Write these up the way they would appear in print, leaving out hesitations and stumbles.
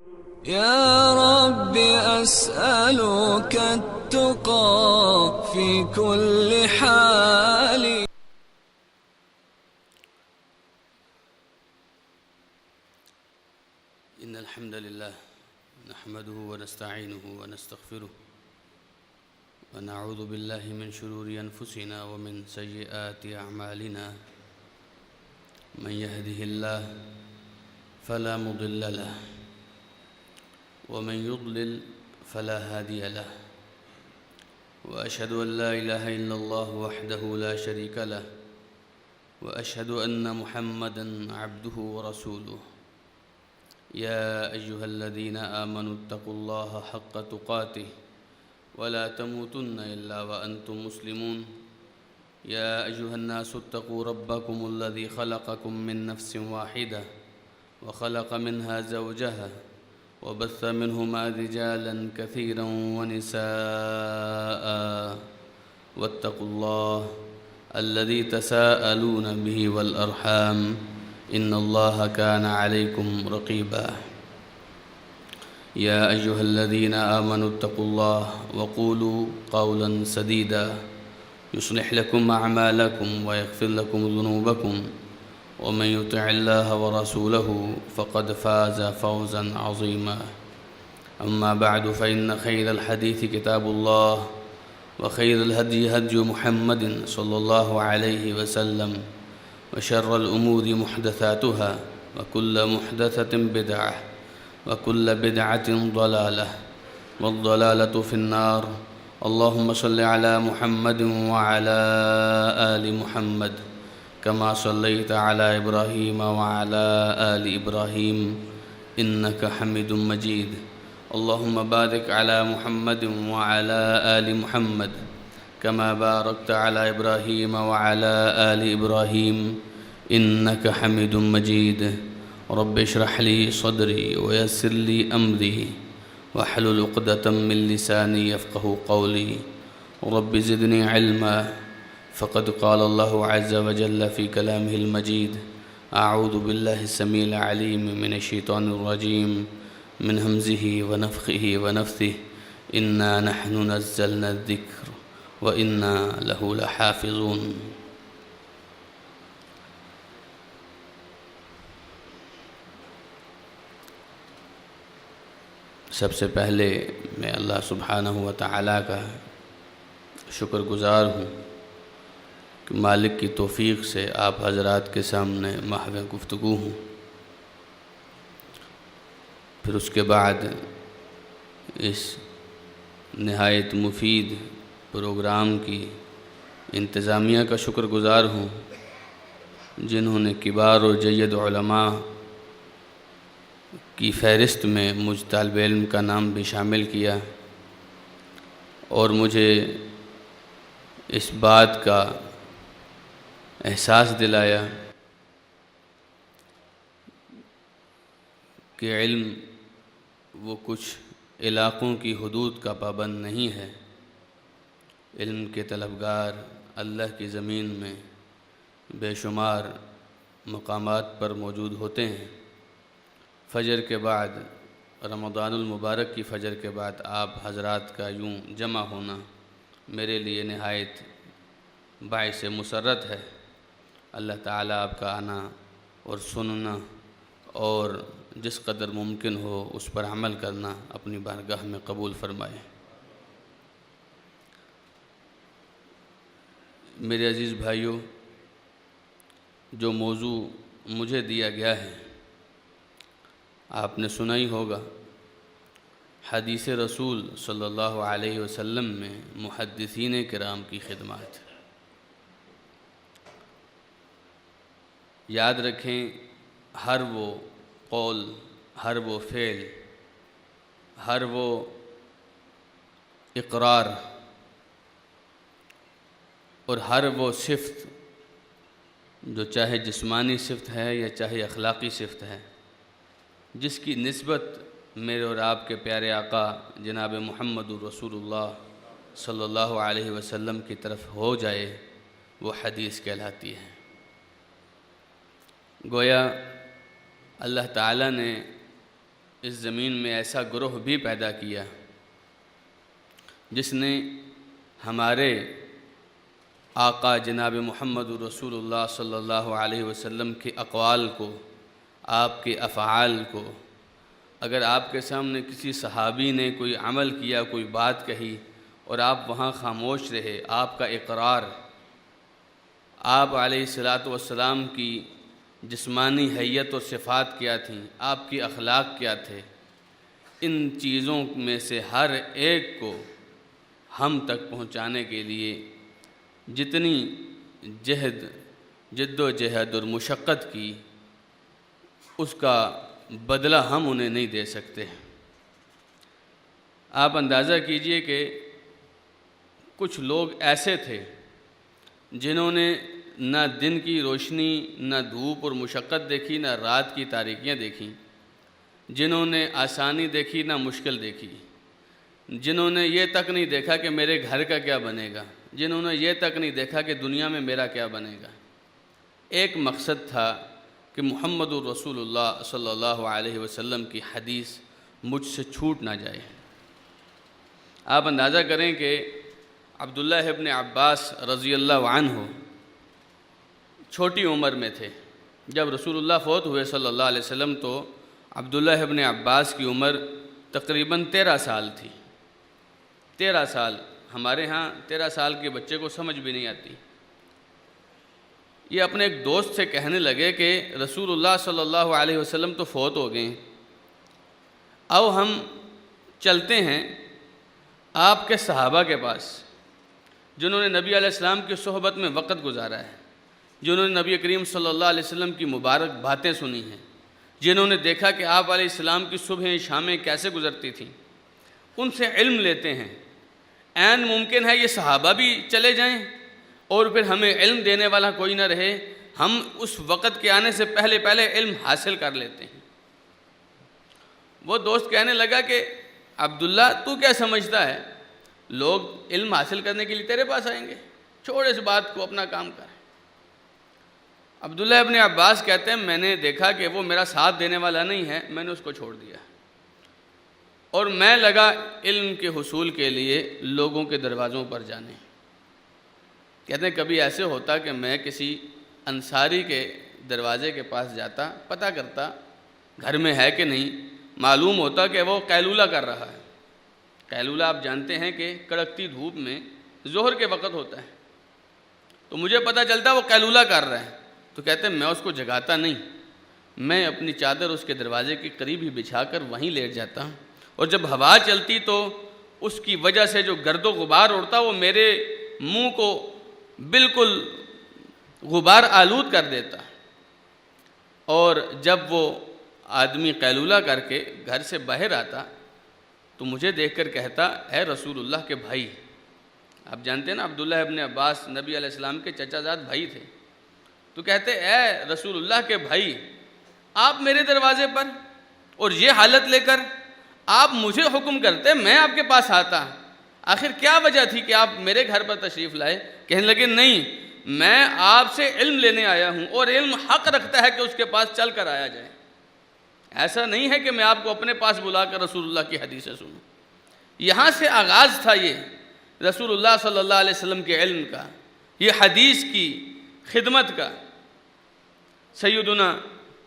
يا رب أسألك التقى في كل حال. إن الحمد لله نحمده ونستعينه ونستغفره ونعوذ بالله من شرور أنفسنا ومن سيئات أعمالنا. من يهده الله فلا مضل له ومن يضلل فلا هادي له، وأشهد أن لا إله إلا الله وحده لا شريك له، وأشهد أن محمدًا عبده ورسوله. يا أيها الذين آمنوا اتقوا الله حق تقاته ولا تموتن إلا وأنتم مسلمون. يا أيها الناس اتقوا ربكم الذي خلقكم من نفس واحدة وخلق منها زوجها وبث منهما رجالا كثيرا ونساء، واتقوا الله الذي تساءلون به والأرحام إن الله كان عليكم رقيبا. يا أيها الذين آمنوا اتقوا الله وقولوا قولا سديدا يصلح لكم أعمالكم ويغفر لكم ذنوبكم، ومن يطع الله ورسوله فقد فاز فوزا عظيما. أما بعد، فإن خير الحديث كتاب الله، وخير الهدي هدي محمد صلى الله عليه وسلم، وشر الأمور محدثاتها، وكل محدثة بدعة، وكل بدعة ضلالة، والضلالة في النار. اللهم صل على محمد وعلى آل محمد كما صليت على إبراهيم وعلى آل إبراهيم إنك حميد مجيد. اللهم بارك على محمد وعلى آل محمد كما باركت على إبراهيم وعلى آل إبراهيم إنك حميد مجيد. رب اشرح لي صدري ويسر لي أمري واحلل عقدة من لساني يفقه قولي. رب زدني علما، فقد قال الله عز وجل في كلامه المجيد: أعوذ بالله السميع العليم من الشيطان الرجيم من همزه ونفخه ونفثه. إنا نحن نزلنا الذكر وإنا له لحافظون. سب سے پہلے میں اللہ سبحانہ و تعالیٰ کا شکر گزار ہوں کہ مالک کی توفیق سے آپ حضرات کے سامنے محو گفتگو ہوں. پھر اس کے بعد اس نہایت مفید پروگرام کی انتظامیہ کا شکر گزار ہوں، جنہوں نے کبار و جید علماء کی فہرست میں مجھ طالب علم کا نام بھی شامل کیا، اور مجھے اس بات کا احساس دلایا کہ علم وہ کچھ علاقوں کی حدود کا پابند نہیں ہے. علم کے طلبگار اللہ کی زمین میں بے شمار مقامات پر موجود ہوتے ہیں. فجر کے بعد، رمضان المبارک کی فجر کے بعد آپ حضرات کا یوں جمع ہونا میرے لیے نہایت باعث مسرت ہے. اللہ تعالیٰ آپ کا آنا اور سننا اور جس قدر ممکن ہو اس پر عمل کرنا اپنی بارگاہ میں قبول فرمائے. میرے عزیز بھائیوں، جو موضوع مجھے دیا گیا ہے آپ نے سنا ہی ہوگا. حدیث رسول صلی اللہ علیہ وسلم میں محدثین کرام کی خدمات. یاد رکھیں، ہر وہ قول، ہر وہ فعل، ہر وہ اقرار اور ہر وہ صفت جو چاہے جسمانی صفت ہے یا چاہے اخلاقی صفت ہے، جس کی نسبت میرے اور آپ کے پیارے آقا جناب محمد رسول اللہ صلی اللہ علیہ وسلم کی طرف ہو جائے، وہ حدیث کہلاتی ہے. گویا اللہ تعالیٰ نے اس زمین میں ایسا گروہ بھی پیدا کیا جس نے ہمارے آقا جناب محمد رسول اللہ صلی اللہ علیہ وسلم کے اقوال کو، آپ کے افعال کو، اگر آپ کے سامنے کسی صحابی نے کوئی عمل کیا، کوئی بات کہی اور آپ وہاں خاموش رہے، آپ کا اقرار، آپ علیہ الصلاۃ والسلام کی جسمانی حیت و صفات کیا تھیں، آپ کی اخلاق کیا تھے، ان چیزوں میں سے ہر ایک کو ہم تک پہنچانے کے لیے جتنی جد و جہد اور مشقت کی، اس کا بدلہ ہم انہیں نہیں دے سکتے۔ آپ اندازہ کیجئے کہ کچھ لوگ ایسے تھے جنہوں نے نہ دن کی روشنی، نہ دھوپ اور مشقت دیکھی، نہ رات کی تاریکیاں دیکھیں، جنہوں نے آسانی دیکھی نہ مشکل دیکھی، جنہوں نے یہ تک نہیں دیکھا کہ میرے گھر کا کیا بنے گا، جنہوں نے یہ تک نہیں دیکھا کہ دنیا میں میرا کیا بنے گا۔ ایک مقصد تھا کہ محمد الرسول اللہ صلی اللہ علیہ وسلم کی حدیث مجھ سے چھوٹ نہ جائے۔ آپ اندازہ کریں کہ عبداللہ ابن عباس رضی اللہ عنہ چھوٹی عمر میں تھے۔ جب رسول اللہ فوت ہوئے صلی اللہ علیہ وسلم تو عبداللہ ابن عباس کی عمر تقریباً 13 سال تھی۔ 13 سال، ہمارے ہاں 13 سال کے بچے کو سمجھ بھی نہیں آتی۔ یہ اپنے ایک دوست سے کہنے لگے کہ رسول اللہ صلی اللہ علیہ وسلم تو فوت ہو گئے، آؤ ہم چلتے ہیں آپ کے صحابہ کے پاس، جنہوں نے نبی علیہ السلام کی صحبت میں وقت گزارا ہے، جنہوں نے نبی کریم صلی اللہ علیہ وسلم کی مبارک باتیں سنی ہیں، جنہوں نے دیکھا کہ آپ علیہ السلام کی صبحیں شامیں کیسے گزرتی تھیں، ان سے علم لیتے ہیں۔ عین ممکن ہے یہ صحابہ بھی چلے جائیں اور پھر ہمیں علم دینے والا کوئی نہ رہے، ہم اس وقت کے آنے سے پہلے علم حاصل کر لیتے ہیں۔ وہ دوست کہنے لگا کہ عبداللہ تو کیا سمجھتا ہے، لوگ علم حاصل کرنے کے لیے تیرے پاس آئیں گے، چھوڑ اس بات کو، اپنا کام کر۔ عبداللہ ابن عباس کہتے ہیں میں نے دیکھا کہ وہ میرا ساتھ دینے والا نہیں ہے، میں نے اس کو چھوڑ دیا اور میں لگا علم کے حصول کے لیے لوگوں کے دروازوں پر جانے۔ کہتے ہیں کبھی ایسے ہوتا کہ میں کسی انصاری کے دروازے کے پاس جاتا، پتہ کرتا گھر میں ہے کہ نہیں، معلوم ہوتا کہ وہ قیلولہ کر رہا ہے۔ قیلولہ آپ جانتے ہیں کہ کڑکتی دھوپ میں ظہر کے وقت ہوتا ہے، تو مجھے پتہ چلتا وہ قیلولہ کر رہا ہے، تو کہتے ہیں میں اس کو جگاتا نہیں، میں اپنی چادر اس کے دروازے کے قریب ہی بچھا کر وہیں لیٹ جاتا ہوں، اور جب ہوا چلتی تو اس کی وجہ سے جو گرد و غبار اڑتا وہ میرے منہ کو بالکل غبار آلود کر دیتا، اور جب وہ آدمی قیلولہ کر کے گھر سے باہر آتا تو مجھے دیکھ کر کہتا اے رسول اللہ کے بھائی۔ آپ جانتے ہیں نا عبداللہ ابن عباس نبی علیہ السلام کے چچا زاد بھائی تھے، تو کہتے اے رسول اللہ کے بھائی، آپ میرے دروازے پر اور یہ حالت لے کر آپ مجھے حکم کرتے، میں آپ کے پاس آتا، آخر کیا وجہ تھی کہ آپ میرے گھر پر تشریف لائے؟ کہنے لگے نہیں، میں آپ سے علم لینے آیا ہوں اور علم حق رکھتا ہے کہ اس کے پاس چل کر آیا جائے، ایسا نہیں ہے کہ میں آپ کو اپنے پاس بلا کر رسول اللہ کی حدیثیں سنوں۔ یہاں سے آغاز تھا یہ رسول اللہ صلی اللہ علیہ وسلم کے علم کا، یہ حدیث کی خدمت کا۔ سیدنا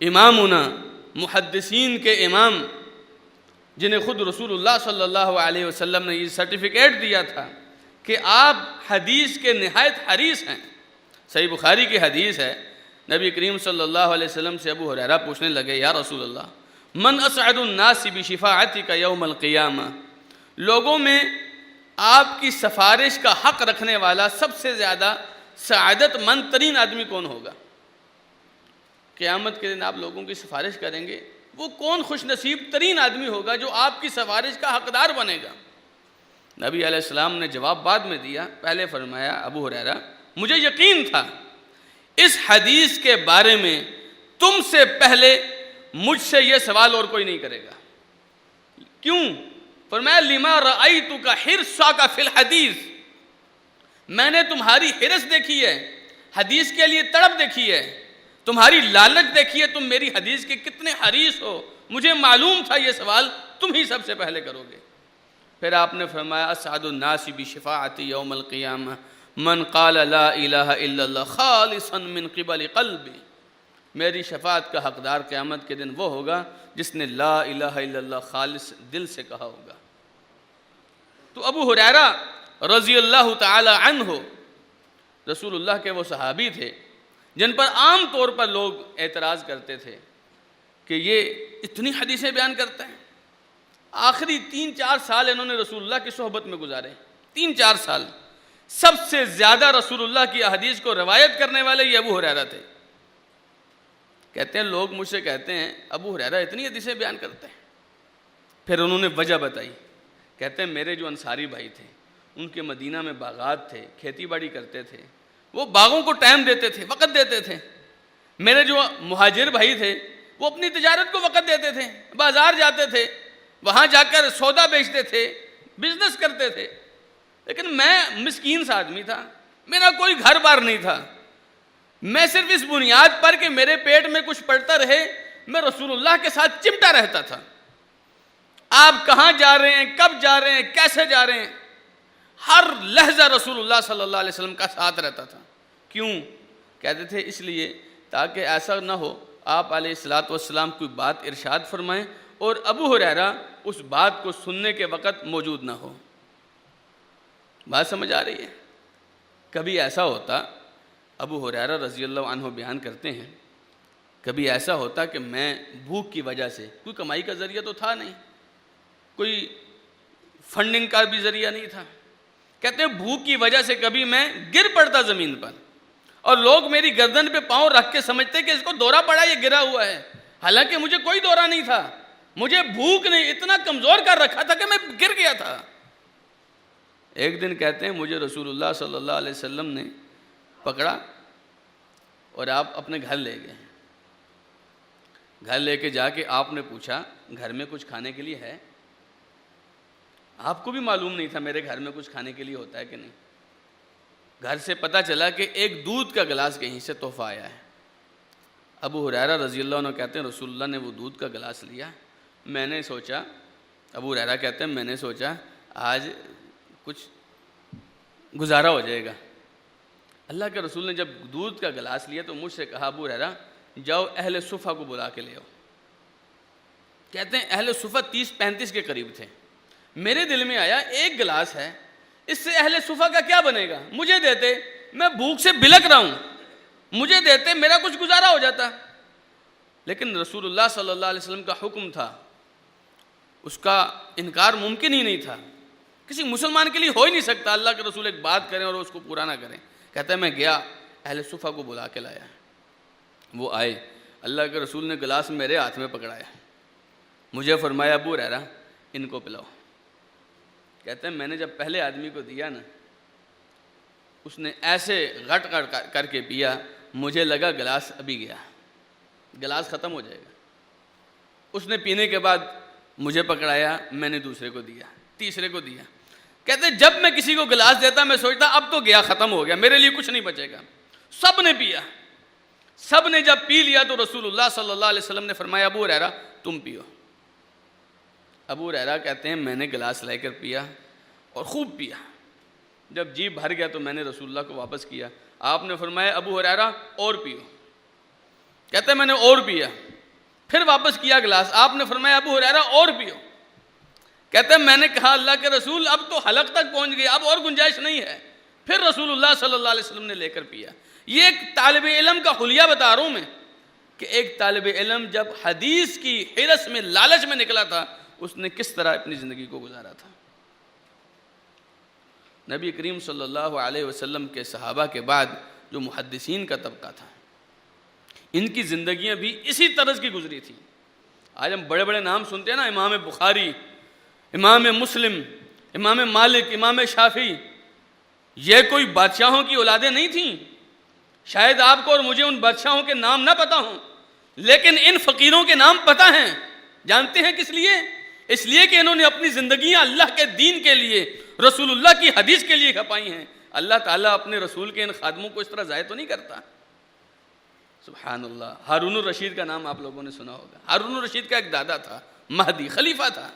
امامنا محدثین کے امام، جنہیں خود رسول اللہ صلی اللہ علیہ وسلم نے یہ سرٹیفکیٹ دیا تھا کہ آپ حدیث کے نہایت حریص ہیں۔ صحیح بخاری کی حدیث ہے، نبی کریم صلی اللہ علیہ وسلم سے ابو ہریرہ پوچھنے لگے یا رسول اللہ من اسعد الناس بشفاعتک یوم القیامہ، لوگوں میں آپ کی سفارش کا حق رکھنے والا سب سے زیادہ سعادت مند ترین آدمی کون ہوگا؟ قیامت کے دن آپ لوگوں کی سفارش کریں گے، وہ کون خوش نصیب ترین آدمی ہوگا جو آپ کی سفارش کا حقدار بنے گا؟ نبی علیہ السلام نے جواب بعد میں دیا، پہلے فرمایا ابو ہریرہ مجھے یقین تھا اس حدیث کے بارے میں تم سے پہلے مجھ سے یہ سوال اور کوئی نہیں کرے گا۔ کیوں؟ فرمایا لما رأیتک حرصک فی الحدیث، میں نے تمہاری حرص دیکھی ہے، حدیث کے لیے تڑپ دیکھی ہے، تمہاری لالچ دیکھی ہے، تم میری حدیث کے کتنے حریص ہو مجھے معلوم تھا یہ سوال تم ہی سب سے پہلے کرو گے۔ پھر آپ نے فرمایا اسعد الناس بشفاعتی یوم القیامہ من قال لا الہ الا اللہ خالصا من قبل قلبی، میری شفاعت کا حقدار قیامت کے دن وہ ہوگا جس نے لا الہ الا اللہ خالص دل سے کہا ہوگا۔ تو ابو ہریرہ رضی اللہ تعالی عنہ رسول اللہ کے وہ صحابی تھے جن پر عام طور پر لوگ اعتراض کرتے تھے کہ یہ اتنی حدیثیں بیان کرتا ہے۔ آخری 3-4 سال انہوں نے رسول اللہ کی صحبت میں گزارے، 3-4 سال۔ سب سے زیادہ رسول اللہ کی احادیث کو روایت کرنے والے یہ ابو ہریرہ تھے۔ کہتے ہیں لوگ مجھ سے کہتے ہیں ابو ہریرہ اتنی حدیثیں بیان کرتے ہیں۔ پھر انہوں نے وجہ بتائی، کہتے ہیں میرے جو انصاری بھائی تھے ان کے مدینہ میں باغات تھے، کھیتی باڑی کرتے تھے، وہ باغوں کو ٹائم دیتے تھے، وقت دیتے تھے۔ میرے جو مہاجر بھائی تھے وہ اپنی تجارت کو وقت دیتے تھے، بازار جاتے تھے، وہاں جا کر سودا بیچتے تھے، بزنس کرتے تھے۔ لیکن میں مسکین سا آدمی تھا، میرا کوئی گھر بار نہیں تھا، میں صرف اس بنیاد پر کہ میرے پیٹ میں کچھ پڑتا رہے میں رسول اللہ کے ساتھ چمٹا رہتا تھا۔ آپ کہاں جا رہے ہیں، کب جا رہے ہیں، کیسے جا رہے ہیں، ہر لحظہ رسول اللہ صلی اللہ علیہ وسلم کا ساتھ رہتا تھا۔ کیوں؟ کہتے تھے اس لیے تاکہ ایسا نہ ہو آپ علیہ الصلوۃ والسلام کوئی بات ارشاد فرمائیں اور ابو ہریرہ اس بات کو سننے کے وقت موجود نہ ہو۔ بات سمجھ آ رہی ہے؟ کبھی ایسا ہوتا، ابو ہریرہ رضی اللہ عنہ بیان کرتے ہیں، کبھی ایسا ہوتا کہ میں بھوک کی وجہ سے، کوئی کمائی کا ذریعہ تو تھا نہیں، کوئی فنڈنگ کا بھی ذریعہ نہیں تھا، کہتے ہیں بھوک کی وجہ سے کبھی میں گر پڑتا زمین پر اور لوگ میری گردن پہ پاؤں رکھ کے سمجھتے کہ اس کو دورہ پڑا، یہ گرا ہوا ہے، حالانکہ مجھے کوئی دورہ نہیں تھا، مجھے بھوک نے اتنا کمزور کر رکھا تھا کہ میں گر گیا تھا۔ ایک دن کہتے ہیں مجھے رسول اللہ صلی اللہ علیہ وسلم نے پکڑا اور آپ اپنے گھر لے گئے۔ گھر لے کے جا کے آپ نے پوچھا گھر میں کچھ کھانے کے لیے ہے؟ آپ کو بھی معلوم نہیں تھا میرے گھر میں کچھ کھانے کے لیے ہوتا ہے کہ نہیں۔ گھر سے پتہ چلا کہ ایک دودھ کا گلاس کہیں سے تحفہ آیا ہے۔ ابو ہریرہ رضی اللہ عنہ کہتے ہیں رسول اللہ نے وہ دودھ کا گلاس لیا، میں نے سوچا، ابو ہریرہ کہتے ہیں میں نے سوچا آج کچھ گزارا ہو جائے گا۔ اللہ کے رسول نے جب دودھ کا گلاس لیا تو مجھ سے کہا ابو ہریرہ جاؤ اہل صفہ کو بلا کے لے آؤ۔ کہتے ہیں اہل صفہ 30-35 کے قریب تھے۔ میرے دل میں آیا ایک گلاس ہے، اس سے اہل صفہ کا کیا بنے گا، مجھے دیتے، میں بھوک سے بلک رہا ہوں، مجھے دیتے میرا کچھ گزارا ہو جاتا۔ لیکن رسول اللہ صلی اللہ علیہ وسلم کا حکم تھا، اس کا انکار ممکن ہی نہیں تھا، کسی مسلمان کے لیے ہو ہی نہیں سکتا اللہ کے رسول ایک بات کریں اور اس کو پورا نہ کریں۔ کہتا ہے میں گیا اہل صفہ کو بلا کے لایا، وہ آئے، اللہ کے رسول نے گلاس میرے ہاتھ میں پکڑایا، مجھے فرمایا ابو ہریرہ ان کو پلاؤ۔ کہتے ہیں میں نے جب پہلے آدمی کو دیا نا، اس نے ایسے غٹ کر کے پیا، مجھے لگا گلاس ابھی گیا، گلاس ختم ہو جائے گا۔ اس نے پینے کے بعد مجھے پکڑایا، میں نے دوسرے کو دیا، تیسرے کو دیا۔ کہتے ہیں جب میں کسی کو گلاس دیتا میں سوچتا اب تو گیا، ختم ہو گیا، میرے لیے کچھ نہیں بچے گا۔ سب نے پیا، سب نے جب پی لیا تو رسول اللہ صلی اللہ علیہ وسلم نے فرمایا ابو ہریرہ تم پیو۔ ابو ہریرہ کہتے ہیں میں نے گلاس لے کر پیا اور خوب پیا، جب جی بھر گیا تو میں نے رسول اللہ کو واپس کیا، آپ نے فرمایا ابو ہریرہ اور پیو۔ کہتے ہیں میں نے اور پیا، پھر واپس کیا گلاس، آپ نے فرمایا ابو ہریرہ اور پیو۔ کہتے ہیں میں نے کہا اللہ کے رسول اب تو حلق تک پہنچ گیا، اب اور گنجائش نہیں ہے، پھر رسول اللہ صلی اللہ علیہ وسلم نے لے کر پیا۔ یہ ایک طالب علم کا حلیہ بتا رہا ہوں میں کہ ایک طالب علم جب حدیث کی حرص میں، لالچ میں نکلا تھا، اس نے کس طرح اپنی زندگی کو گزارا تھا۔ نبی کریم صلی اللہ علیہ وسلم کے صحابہ کے بعد جو محدثین کا طبقہ تھا، ان کی زندگیاں بھی اسی طرز کی گزری تھی۔ آج ہم بڑے بڑے نام سنتے ہیں نا، امام بخاری، امام مسلم، امام مالک، امام شافعی، یہ کوئی بادشاہوں کی اولادیں نہیں تھیں۔ شاید آپ کو اور مجھے ان بادشاہوں کے نام نہ پتہ ہوں، لیکن ان فقیروں کے نام پتہ ہیں۔ جانتے ہیں کس لیے؟ اس لیے کہ انہوں نے اپنی زندگیاں اللہ کے دین کے لیے، رسول اللہ کی حدیث کے لیے کھپائی ہیں۔ اللہ تعالیٰ اپنے رسول کے ان خادموں کو اس طرح ضائع تو نہیں کرتا۔ سبحان اللہ. ہارون الرشید کا نام آپ لوگوں نے سنا ہوگا. ہارون الرشید کا ایک دادا تھا، مہدی خلیفہ تھا.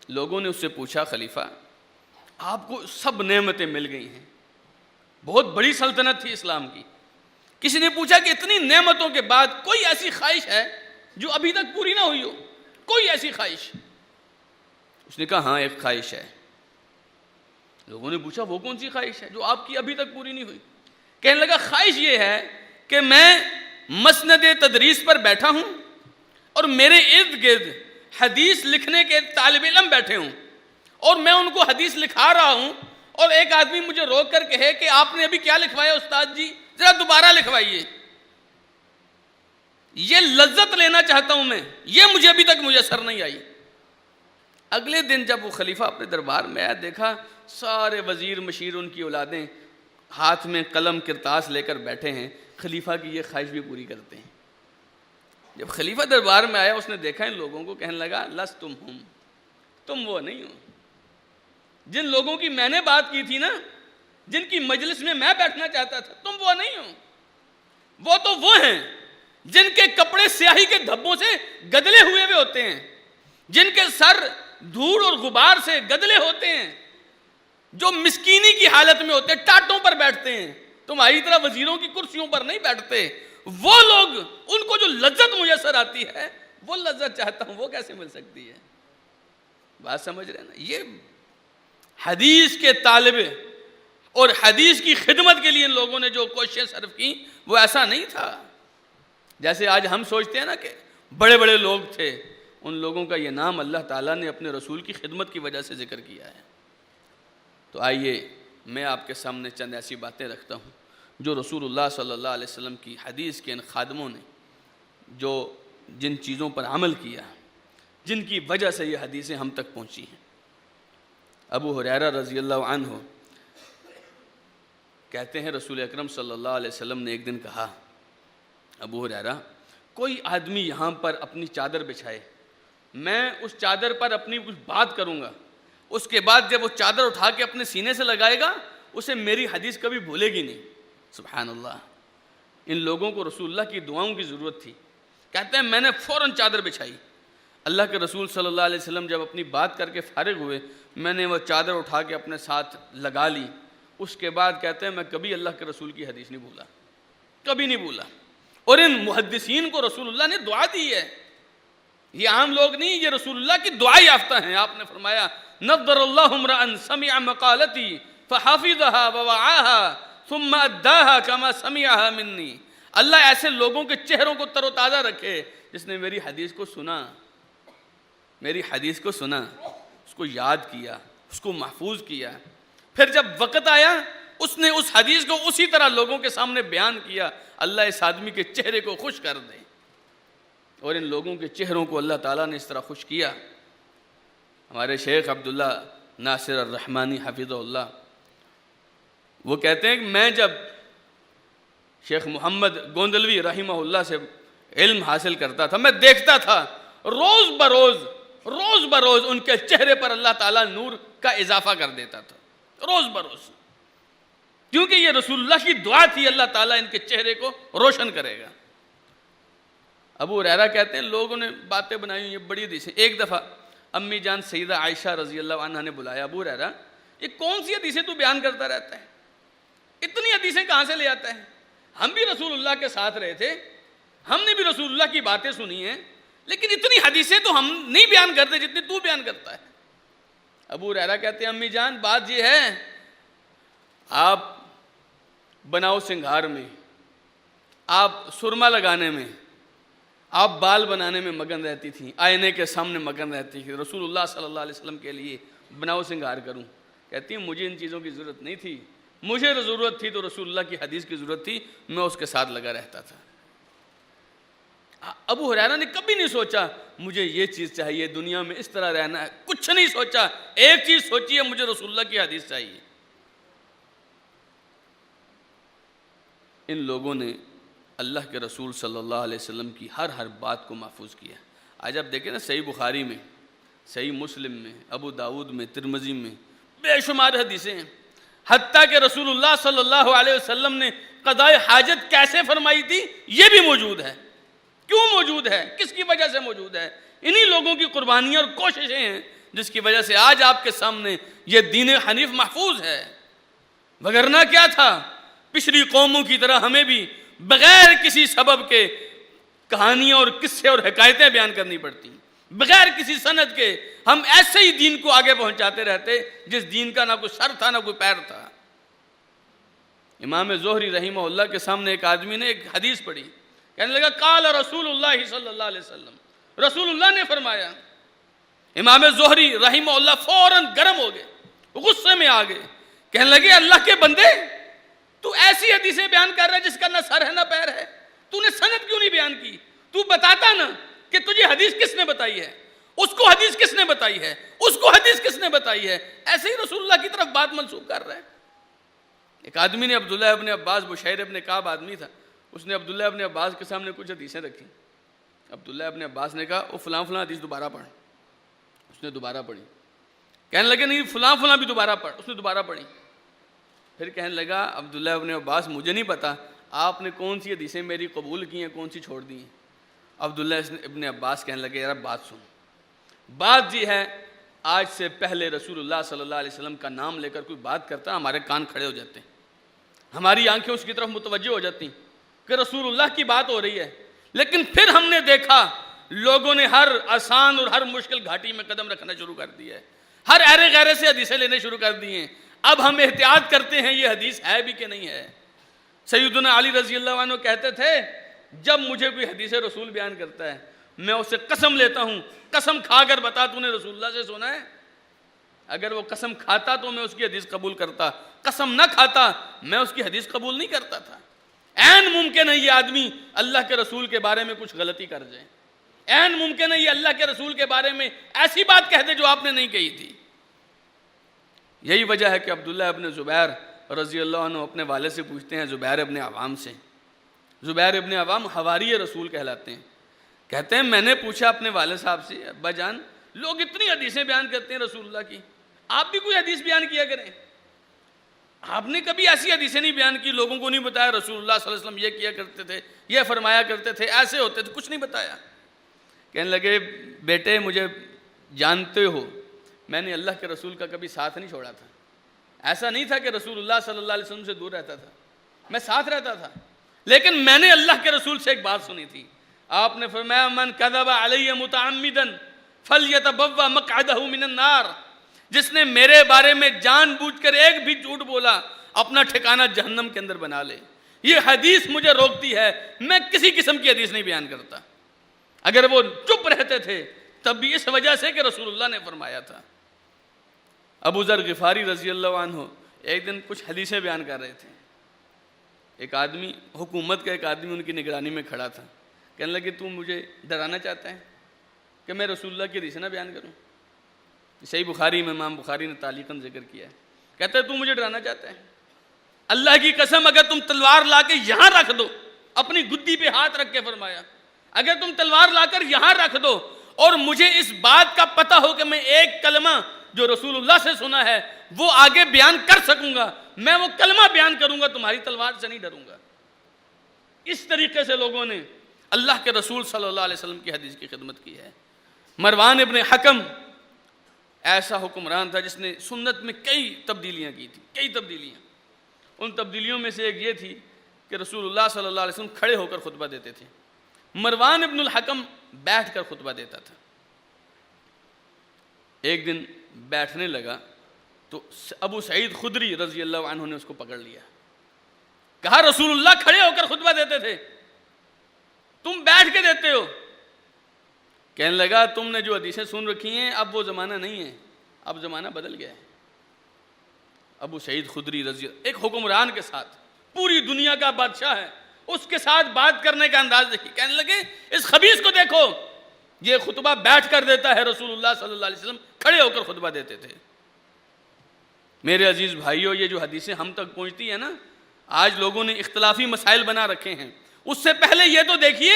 لوگوں نے اس سے پوچھا خلیفہ آپ کو سب نعمتیں مل گئی ہیں، بہت بڑی سلطنت تھی اسلام کی. کسی نے پوچھا کہ اتنی نعمتوں کے بعد کوئی ایسی خواہش ہے جو ابھی تک پوری نہ ہوئی ہو؟ کوئی ایسی خواہش؟ اس نے کہا ہاں ایک خواہش ہے. لوگوں نے پوچھا وہ کون سی خواہش ہے جو آپ کی ابھی تک پوری نہیں ہوئی؟ کہنے لگا خواہش یہ ہے کہ میں مسند تدریس پر بیٹھا ہوں اور میرے ارد گرد حدیث لکھنے کے طالب علم بیٹھے ہوں اور میں ان کو حدیث لکھا رہا ہوں اور ایک آدمی مجھے روک کر کہے کہ آپ نے ابھی کیا لکھوایا استاد جی، ذرا دوبارہ لکھوائیے. یہ لذت لینا چاہتا ہوں میں، یہ مجھے ابھی تک میسر نہیں آئی. اگلے دن جب وہ خلیفہ اپنے دربار میں آیا، دیکھا سارے وزیر مشیر ان کی اولادیں ہاتھ میں قلم کرتاس لے کر بیٹھے ہیں، خلیفہ کی یہ خواہش بھی پوری کرتے ہیں. جب خلیفہ دربار میں آیا اس نے دیکھا ان لوگوں کو، کہنے لگا لستم ہم، تم وہ نہیں ہو جن لوگوں کی میں نے بات کی تھی نا، جن کی مجلس میں میں بیٹھنا چاہتا تھا، تم وہ نہیں ہو. وہ تو وہ ہیں جن کے کپڑے سیاہی کے دھبوں سے گدلے ہوئے ہوتے ہیں، جن کے سر دھوڑ اور غبار سے گدلے ہوتے ہیں، جو مسکینی کی حالت میں ہوتے ہیں، ٹاٹوں پر بیٹھتے ہیں، تمہاری طرح وزیروں کی کرسیوں پر نہیں بیٹھتے. وہ لوگ، ان کو جو لذت میسر آتی ہے، وہ لذت چاہتا ہوں، وہ کیسے مل سکتی ہے؟ بات سمجھ رہے ہیں نا؟ یہ حدیث کے طالب اور حدیث کی خدمت کے لیے ان لوگوں نے جو کوششیں صرف کی وہ ایسا نہیں تھا جیسے آج ہم سوچتے ہیں نا کہ بڑے بڑے لوگ تھے. ان لوگوں کا یہ نام اللہ تعالیٰ نے اپنے رسول کی خدمت کی وجہ سے ذکر کیا ہے. تو آئیے میں آپ کے سامنے چند ایسی باتیں رکھتا ہوں جو رسول اللہ صلی اللہ علیہ وسلم کی حدیث کے ان خادموں نے جو جن چیزوں پر عمل کیا، جن کی وجہ سے یہ حدیثیں ہم تک پہنچی ہیں. ابو ہریرہ رضی اللہ عنہ کہتے ہیں رسول اکرم صلی اللہ علیہ وسلم نے ایک دن کہا، ابو ہریرہ کوئی آدمی یہاں پر اپنی چادر بچھائے، میں اس چادر پر اپنی کچھ بات کروں گا، اس کے بعد جب وہ چادر اٹھا کے اپنے سینے سے لگائے گا اسے میری حدیث کبھی بھولے گی نہیں. سبحان اللہ. ان لوگوں کو رسول اللہ کی دعاؤں کی ضرورت تھی. کہتے ہیں میں نے فوراً چادر بچھائی. اللہ کے رسول صلی اللہ علیہ وسلم جب اپنی بات کر کے فارغ ہوئے، میں نے وہ چادر اٹھا کے اپنے ساتھ لگا لی. اس کے بعد کہتے ہیں میں کبھی اللہ کے رسول کی حدیث نہیں بھولا، کبھی نہیں بھولا. اور ان محدثین کو رسول اللہ نے دعا دی ہے. یہ عام لوگ نہیں، یہ رسول اللہ کی دعا یافتہ ہیں. آپ نے فرمایا نضر اللہ امرأ سمع مقالتی فحفظها ووعاها ثم اداها كما سمعها منی. اللہ ایسے لوگوں کے چہروں کو تر و تازہ رکھے جس نے میری حدیث کو سنا، میری حدیث کو سنا، اس کو یاد کیا، اس کو محفوظ کیا، پھر جب وقت آیا اس نے اس حدیث کو اسی طرح لوگوں کے سامنے بیان کیا. اللہ اس آدمی کے چہرے کو خوش کر دے. اور ان لوگوں کے چہروں کو اللہ تعالیٰ نے اس طرح خوش کیا. ہمارے شیخ عبداللہ ناصر الرحمانی حفظہ اللہ وہ کہتے ہیں کہ میں جب شیخ محمد گوندلوی رحمہ اللہ سے علم حاصل کرتا تھا، میں دیکھتا تھا روز بروز ان کے چہرے پر اللہ تعالیٰ نور کا اضافہ کر دیتا تھا، روز بروز. کیونکہ یہ رسول اللہ کی دعا تھی، اللہ تعالیٰ ان کے چہرے کو روشن کرے گا. ابو ہریرہ کہتے ہیں لوگوں نے باتیں بنائی، یہ بڑی حدیث ہے. ایک دفعہ امی جان سیدہ عائشہ رضی اللہ عنہ نے بلایا، ابو ہریرہ یہ کون سی حدیثیں تو بیان کرتا رہتا ہے، اتنی حدیثیں کہاں سے لے آتا ہے؟ ہم بھی رسول اللہ کے ساتھ رہے تھے، ہم نے بھی رسول اللہ کی باتیں سنی ہیں، لیکن اتنی حدیثیں تو ہم نہیں بیان کرتے جتنی تو بیان کرتا ہے. ابو ہریرہ کہتے ہیں امی جان بات یہ ہے، آپ بناؤ سنگھار میں، آپ سرما لگانے میں، آپ بال بنانے میں مگن رہتی تھی، آئینے کے سامنے مگن رہتی تھی. رسول اللہ صلی اللہ علیہ وسلم کے لیے بناؤ سنگھار کروں. کہتی ہیں مجھے ان چیزوں کی ضرورت نہیں تھی، مجھے ضرورت تھی تو رسول اللہ کی حدیث کی ضرورت تھی، میں اس کے ساتھ لگا رہتا تھا. ابو ہریرہ نے کبھی نہیں سوچا مجھے یہ چیز چاہیے، دنیا میں اس طرح رہنا ہے، کچھ نہیں سوچا. ایک چیز سوچی ہے، مجھے رسول اللہ کی حدیث چاہیے. ان لوگوں نے اللہ کے رسول صلی اللہ علیہ وسلم کی ہر بات کو محفوظ کیا. آج آپ دیکھیں نا صحیح بخاری میں، صحیح مسلم میں، ابو داؤد میں، ترمذی میں بے شمار حدیثیں ہیں. حتیٰ کہ رسول اللہ صلی اللہ علیہ وسلم نے قضاء حاجت کیسے فرمائی تھی یہ بھی موجود ہے. کیوں موجود ہے؟ کس کی وجہ سے موجود ہے؟ انہی لوگوں کی قربانیاں اور کوششیں ہیں جس کی وجہ سے آج آپ کے سامنے یہ دین حنیف محفوظ ہے. وگرنہ کیا تھا؟ پچھلی قوموں کی طرح ہمیں بھی بغیر کسی سبب کے کہانیاں اور قصے اور حکایتیں بیان کرنی پڑتی. بغیر کسی سند کے ہم ایسے ہی دین کو آگے پہنچاتے رہتے جس دین کا نہ کوئی سر تھا نہ کوئی پیر تھا. امام زہری رحمہ اللہ کے سامنے ایک آدمی نے ایک حدیث پڑھی. کہنے لگا قال رسول اللہ صلی اللہ علیہ وسلم, رسول اللہ نے فرمایا. امام زہری رحمہ اللہ فوراً گرم ہو گئے, غصے میں آ گئے. کہنے لگے اللہ کے بندے, تو ایسی حدیثیں بیان کر رہا ہے جس کا نہ سر ہے نہ پیر ہے, تو نے سند کیوں نہیں بیان کی؟ تو بتاتا نا کہ تجھے حدیث کس نے بتائی ہے, اس کو حدیث کس نے بتائی ہے, اس کو حدیث کس نے بتائی ہے. ایسے ہی رسول اللہ کی طرف بات منسوخ کر رہا ہے. ایک آدمی نے, عبداللہ ابن عباس بشیر ابن کعب آدمی تھا, اس نے عبداللہ ابن عباس کے سامنے کچھ حدیثیں رکھی. عبداللہ ابن عباس نے کہا وہ فلاں فلاں حدیث دوبارہ پڑھ. اس نے دوبارہ پڑھی. کہنے لگے نہیں فلاں فلاں بھی دوبارہ پڑھ. اس نے دوبارہ پڑھی. پھر کہنے لگا عبداللہ ابن عباس مجھے نہیں پتا آپ نے کون سی حدیثیں میری قبول کی ہیں کون سی چھوڑ دی ہیں. عبداللہ ابن عباس کہنے لگے یار بات سن. بات یہ ہے آج سے پہلے رسول اللہ صلی اللہ علیہ وسلم کا نام لے کر کوئی بات کرتا ہمارے کان کھڑے ہو جاتے ہیں, ہماری آنکھیں اس کی طرف متوجہ ہو جاتی کہ رسول اللہ کی بات ہو رہی ہے. لیکن پھر ہم نے دیکھا لوگوں نے ہر آسان اور ہر مشکل گھاٹی میں قدم رکھنا شروع کر دیا ہے, ہر ایرے غیرے سے حدیثیں لینے شروع کر دی ہیں. اب ہم احتیاط کرتے ہیں یہ حدیث ہے بھی کہ نہیں ہے. سیدنا علی رضی اللہ عنہ کہتے تھے جب مجھے کوئی حدیث رسول بیان کرتا ہے میں اسے قسم لیتا ہوں, قسم کھا کر بتا تو نے رسول اللہ سے سنا ہے. اگر وہ قسم کھاتا تو میں اس کی حدیث قبول کرتا, قسم نہ کھاتا میں اس کی حدیث قبول نہیں کرتا تھا. عین ممکن ہے یہ آدمی اللہ کے رسول کے بارے میں کچھ غلطی کر جائے, عین ممکن ہے یہ اللہ کے رسول کے بارے میں ایسی بات کہہ دے جو آپ نے نہیں کہی تھی. یہی وجہ ہے کہ عبداللہ ابن زبیر رضی اللہ عنہ اپنے والد سے پوچھتے ہیں, زبیر ابن عوام سے. زبیر ابن عوام حواری رسول کہلاتے ہیں. کہتے ہیں میں نے پوچھا اپنے والد صاحب سے ابا جان لوگ اتنی حدیثیں بیان کرتے ہیں رسول اللہ کی, آپ بھی کوئی حدیث بیان کیا کریں. آپ نے کبھی ایسی حدیثیں نہیں بیان کی, لوگوں کو نہیں بتایا رسول اللہ صلی اللہ علیہ وسلم یہ کیا کرتے تھے, یہ فرمایا کرتے تھے, ایسے ہوتے تھے, کچھ نہیں بتایا. کہنے لگے بیٹے مجھے جانتے ہو میں نے اللہ کے رسول کا کبھی ساتھ نہیں چھوڑا تھا. ایسا نہیں تھا کہ رسول اللہ صلی اللہ علیہ وسلم سے دور رہتا تھا, میں ساتھ رہتا تھا. لیکن میں نے اللہ کے رسول سے ایک بات سنی تھی, آپ نے فرمایا من کذب علی متعمدا فلیتبوأ مقعدہ من النار, جس نے میرے بارے میں جان بوجھ کر ایک بھی جھوٹ بولا اپنا ٹھکانہ جہنم کے اندر بنا لے. یہ حدیث مجھے روکتی ہے, میں کسی قسم کی حدیث نہیں بیان کرتا. اگر وہ چپ رہتے تھے تب بھی اس وجہ سے کہ رسول اللہ نے فرمایا تھا. ابو ذر غفاری رضی اللہ عنہ ایک دن کچھ حدیثیں بیان کر رہے تھے. ایک آدمی, حکومت کا ایک آدمی ان کی نگرانی میں کھڑا تھا. کہنے لگے تو مجھے ڈرانا چاہتا ہے کہ میں رسول اللہ کی حدیثیں نہ بیان کروں. صحیح بخاری میں امام بخاری نے تعلیقاً ذکر کیا ہے. کہتا ہے تو مجھے ڈرانا چاہتا ہے, اللہ کی قسم اگر تم تلوار لا کے یہاں رکھ دو, اپنی گدی پہ ہاتھ رکھ کے فرمایا, اگر تم تلوار لا کر یہاں رکھ دو اور مجھے اس بات کا پتہ ہو کہ میں ایک کلمہ جو رسول اللہ سے سنا ہے وہ آگے بیان کر سکوں گا, میں وہ کلمہ بیان کروں گا, تمہاری تلوار سے نہیں ڈروں گا. اس طریقے سے لوگوں نے اللہ کے رسول صلی اللہ علیہ وسلم کی حدیث کی خدمت کی ہے. مروان ابن حکم ایسا حکمران تھا جس نے سنت میں کئی تبدیلیاں کی تھی, کئی تبدیلیاں. ان تبدیلیوں میں سے ایک یہ تھی کہ رسول اللہ صلی اللہ علیہ وسلم کھڑے ہو کر خطبہ دیتے تھے, مروان ابن الحکم بیٹھ کر خطبہ دیتا تھا. ایک دن بیٹھنے لگا تو ابو سعید خدری رضی اللہ عنہ نے اس کو پکڑ لیا, کہا رسول اللہ کھڑے ہو کر خطبہ دیتے تھے, تم بیٹھ کے دیتے ہو. کہنے لگا تم نے جو حدیثیں سن رکھی ہیں اب وہ زمانہ نہیں ہے, اب زمانہ بدل گیا ہے. ابو سعید خدری رضی اللہ, ایک حکمران کے ساتھ, پوری دنیا کا بادشاہ ہے, اس کے ساتھ بات کرنے کا انداز دیکھیے. کہنے لگے اس خبیث کو دیکھو, یہ خطبہ بیٹھ کر دیتا ہے, رسول اللہ صلی اللہ علیہ وسلم کھڑے ہو کر خطبہ دیتے تھے. میرے عزیز بھائیوں, یہ جو حدیثیں ہم تک پہنچتی ہیں نا, آج لوگوں نے اختلافی مسائل بنا رکھے ہیں. اس سے پہلے یہ تو دیکھیے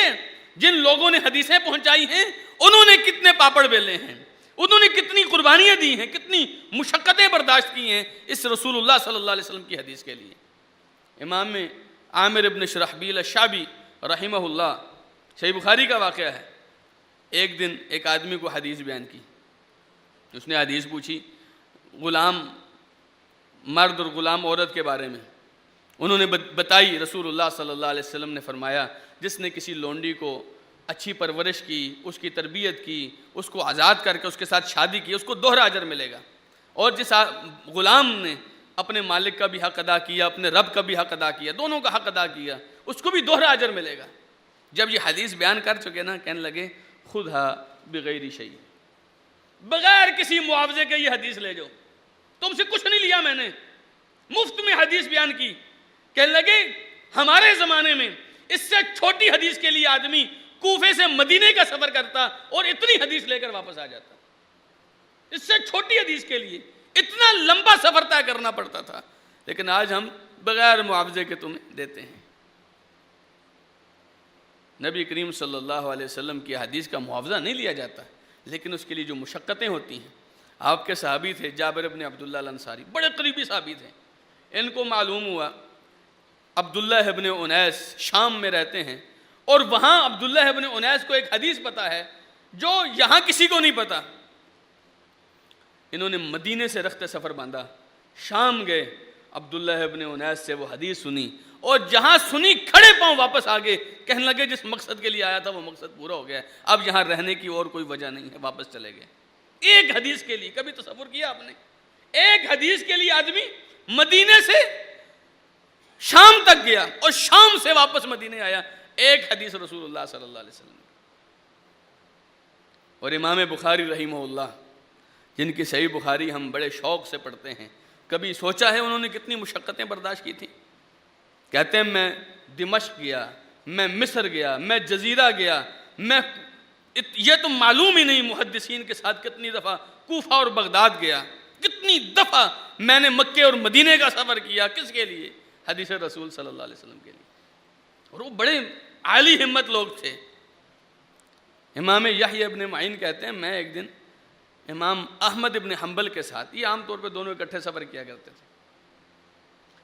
جن لوگوں نے حدیثیں پہنچائی ہیں انہوں نے کتنے پاپڑ بیلے ہیں, انہوں نے کتنی قربانیاں دی ہیں, کتنی مشقتیں برداشت کی ہیں اس رسول اللہ صلی اللہ علیہ وسلم کی حدیث کے لیے. امام عامر ابن شرحبیل الشعبی رحمہ اللہ، صحیح بخاری کا واقعہ ہے، ایک دن ایک آدمی کو حدیث بیان کی، اس نے حدیث پوچھی غلام مرد اور غلام عورت کے بارے میں، انہوں نے بتائی، رسول اللہ صلی اللہ علیہ وسلم نے فرمایا جس نے کسی لونڈی کو اچھی پرورش کی، اس کی تربیت کی، اس کو آزاد کر کے اس کے ساتھ شادی کی، اس کو دوہرا اجر ملے گا، اور جس غلام نے اپنے مالک کا بھی حق ادا کیا، اپنے رب کا بھی حق ادا کیا، دونوں کا حق ادا کیا، اس کو بھی دوہرا اجر ملے گا۔ جب یہ حدیث بیان کر چکے نا، کہنے لگے خودھا بغیر شیء، بغیر کسی معاوضے کے یہ حدیث لے جاؤ، تم سے کچھ نہیں لیا میں نے، مفت میں حدیث بیان کی۔ کہنے لگے ہمارے زمانے میں اس سے چھوٹی حدیث کے لیے آدمی کوفے سے مدینے کا سفر کرتا اور اتنی حدیث لے کر واپس آ جاتا، اس سے چھوٹی حدیث کے لیے اتنا لمبا سفر طے کرنا پڑتا تھا، لیکن آج ہم بغیر معاوضے کے تمہیں دیتے ہیں۔ نبی کریم صلی اللہ علیہ وسلم کی حدیث کا معاوضہ نہیں لیا جاتا، لیکن اس کے لیے جو مشقتیں ہوتی ہیں۔ آپ کے صحابی تھے جابر ابن عبداللہ الانصاری، بڑے قریبی صحابی تھے، ان کو معلوم ہوا عبداللہ ابن انیس شام میں رہتے ہیں، اور وہاں عبداللہ ابن انیس کو ایک حدیث پتا ہے جو یہاں کسی کو نہیں پتا۔ انہوں نے مدینے سے رخت سفر باندھا، شام گئے، عبداللہ ابن انیس سے وہ حدیث سنی، اور جہاں سنی کھڑے پاؤں واپس آگے، کہنے لگے جس مقصد کے لیے آیا تھا وہ مقصد پورا ہو گیا، اب یہاں رہنے کی اور کوئی وجہ نہیں ہے، واپس چلے گئے۔ ایک حدیث کے لیے، کبھی تصور کیا آپ نے؟ ایک حدیث کے لیے آدمی مدینے سے شام تک گیا اور شام سے واپس مدینے آیا، ایک حدیث رسول اللہ صلی اللہ علیہ وسلم۔ اور امام بخاری رحمہ اللہ، جن کی صحیح بخاری ہم بڑے شوق سے پڑھتے ہیں، کبھی سوچا ہے انہوں نے کتنی مشقتیں برداشت کی تھیں؟ کہتے ہیں میں دمشق گیا، میں مصر گیا، میں جزیرہ گیا، میں یہ تو معلوم ہی نہیں محدثین کے ساتھ کتنی دفعہ کوفہ اور بغداد گیا، کتنی دفعہ میں نے مکے اور مدینے کا سفر کیا، کس کے لیے؟ حدیث رسول صلی اللہ علیہ وسلم کے لیے۔ اور وہ بڑے عالی ہمت لوگ تھے۔ امام یحییٰ ابن معین کہتے ہیں میں ایک دن امام احمد ابن حنبل کے ساتھ، یہ عام طور پہ دونوں اکٹھے سفر کیا کرتے تھے،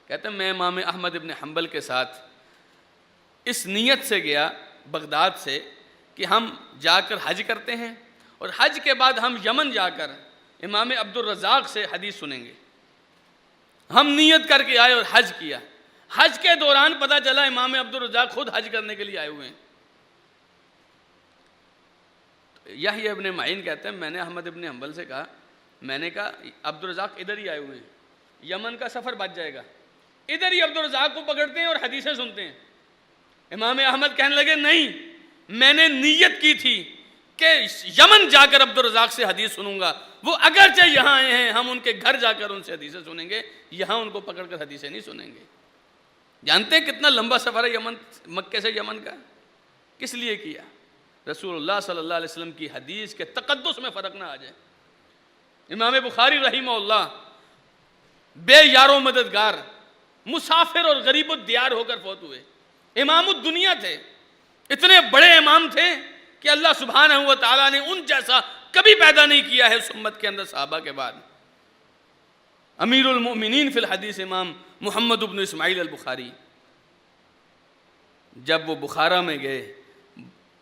کہتے ہیں میں امام احمد ابن حنبل کے ساتھ اس نیت سے گیا بغداد سے کہ ہم جا کر حج کرتے ہیں، اور حج کے بعد ہم یمن جا کر امام عبد الرزاق سے حدیث سنیں گے۔ ہم نیت کر کے آئے اور حج کیا، حج کے دوران پتہ چلا امام عبد الرزاق خود حج کرنے کے لیے آئے ہوئے ہیں۔ یحییٰ ابن معین کہتے ہیں میں نے احمد ابن حنبل سے کہا، میں نے کہا عبد الرزاق ادھر ہی آئے ہوئے ہیں، یمن کا سفر بچ جائے گا، ادھر ہی عبد الرزاق کو پکڑتے ہیں اور حدیثیں سنتے ہیں۔ امام احمد کہنے لگے نہیں، میں نے نیت کی تھی کہ یمن جا کر عبد الرزاق سے حدیث سنوں گا، وہ اگرچہ یہاں آئے ہیں ہم ان کے گھر جا کر ان سے حدیثیں سنیں گے، یہاں ان کو پکڑ کر حدیثیں نہیں سنیں گے۔ جانتے ہیں کتنا لمبا سفر ہے یمن، مکے سے یمن کا؟ کس لیے کیا؟ رسول اللہ صلی اللہ علیہ وسلم کی حدیث کے تقدس میں فرق نہ آ جائے۔ امام بخاری رحمہ اللہ بے یار و مددگار، مسافر اور غریب الدیار ہو کر فوت ہوئے، امام الدنیا تھے، اتنے بڑے امام تھے کہ اللہ سبحانہ و تعالیٰ نے ان جیسا کبھی پیدا نہیں کیا ہے اس امت کے اندر صحابہ کے بعد۔ امیر المؤمنین فی الحدیث امام محمد بن اسماعیل البخاری، جب وہ بخارا میں گئے،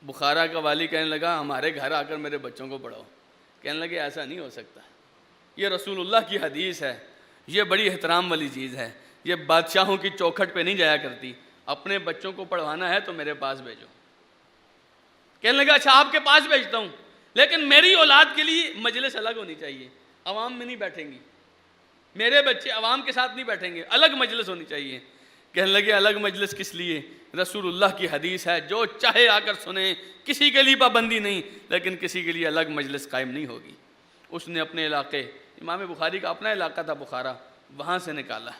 بخارا کا والی کہنے لگا ہمارے گھر آ کر میرے بچوں کو پڑھاؤ، کہنے لگے ایسا نہیں ہو سکتا، یہ رسول اللہ کی حدیث ہے، یہ بڑی احترام والی چیز ہے، یہ بادشاہوں کی چوکھٹ پہ نہیں جایا کرتی، اپنے بچوں کو پڑھوانا ہے تو میرے پاس بھیجو۔ کہنے لگا اچھا آپ کے پاس بھیجتا ہوں، لیکن میری اولاد کے لیے مجلس الگ ہونی چاہیے، عوام میں نہیں بیٹھیں گی، میرے بچے عوام کے ساتھ نہیں بیٹھیں گے، الگ مجلس ہونی چاہیے۔ کہنے لگے الگ مجلس کس لیے؟ رسول اللہ کی حدیث ہے، جو چاہے آ کر سنیں، کسی کے لیے پابندی نہیں، لیکن کسی کے لیے الگ مجلس قائم نہیں ہوگی۔ اس نے اپنے علاقے، امام بخاری کا اپنا علاقہ تھا بخارا، وہاں سے نکالا،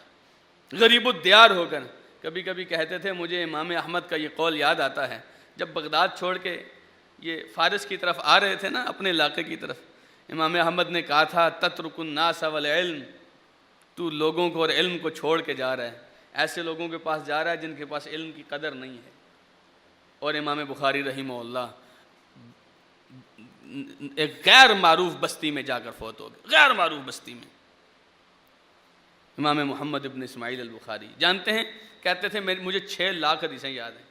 غریب الدیار ہو کر۔ کبھی کبھی کہتے تھے مجھے امام احمد کا یہ قول یاد آتا ہے، جب بغداد چھوڑ کے یہ فارس کی طرف آ رہے تھے نا، اپنے علاقے کی طرف، امام احمد نے کہا تھا تترک الناس والعلم، تو لوگوں کو اور علم کو چھوڑ کے جا رہا ہے، ایسے لوگوں کے پاس جا رہا ہے جن کے پاس علم کی قدر نہیں ہے۔ اور امام بخاری رحمہ اللہ ایک غیر معروف بستی میں جا کر فوت ہو گئے، غیر معروف بستی میں۔ امام محمد ابن اسماعیل البخاری جانتے ہیں، کہتے تھے مجھے 6 لاکھ حدیثیں یاد ہیں،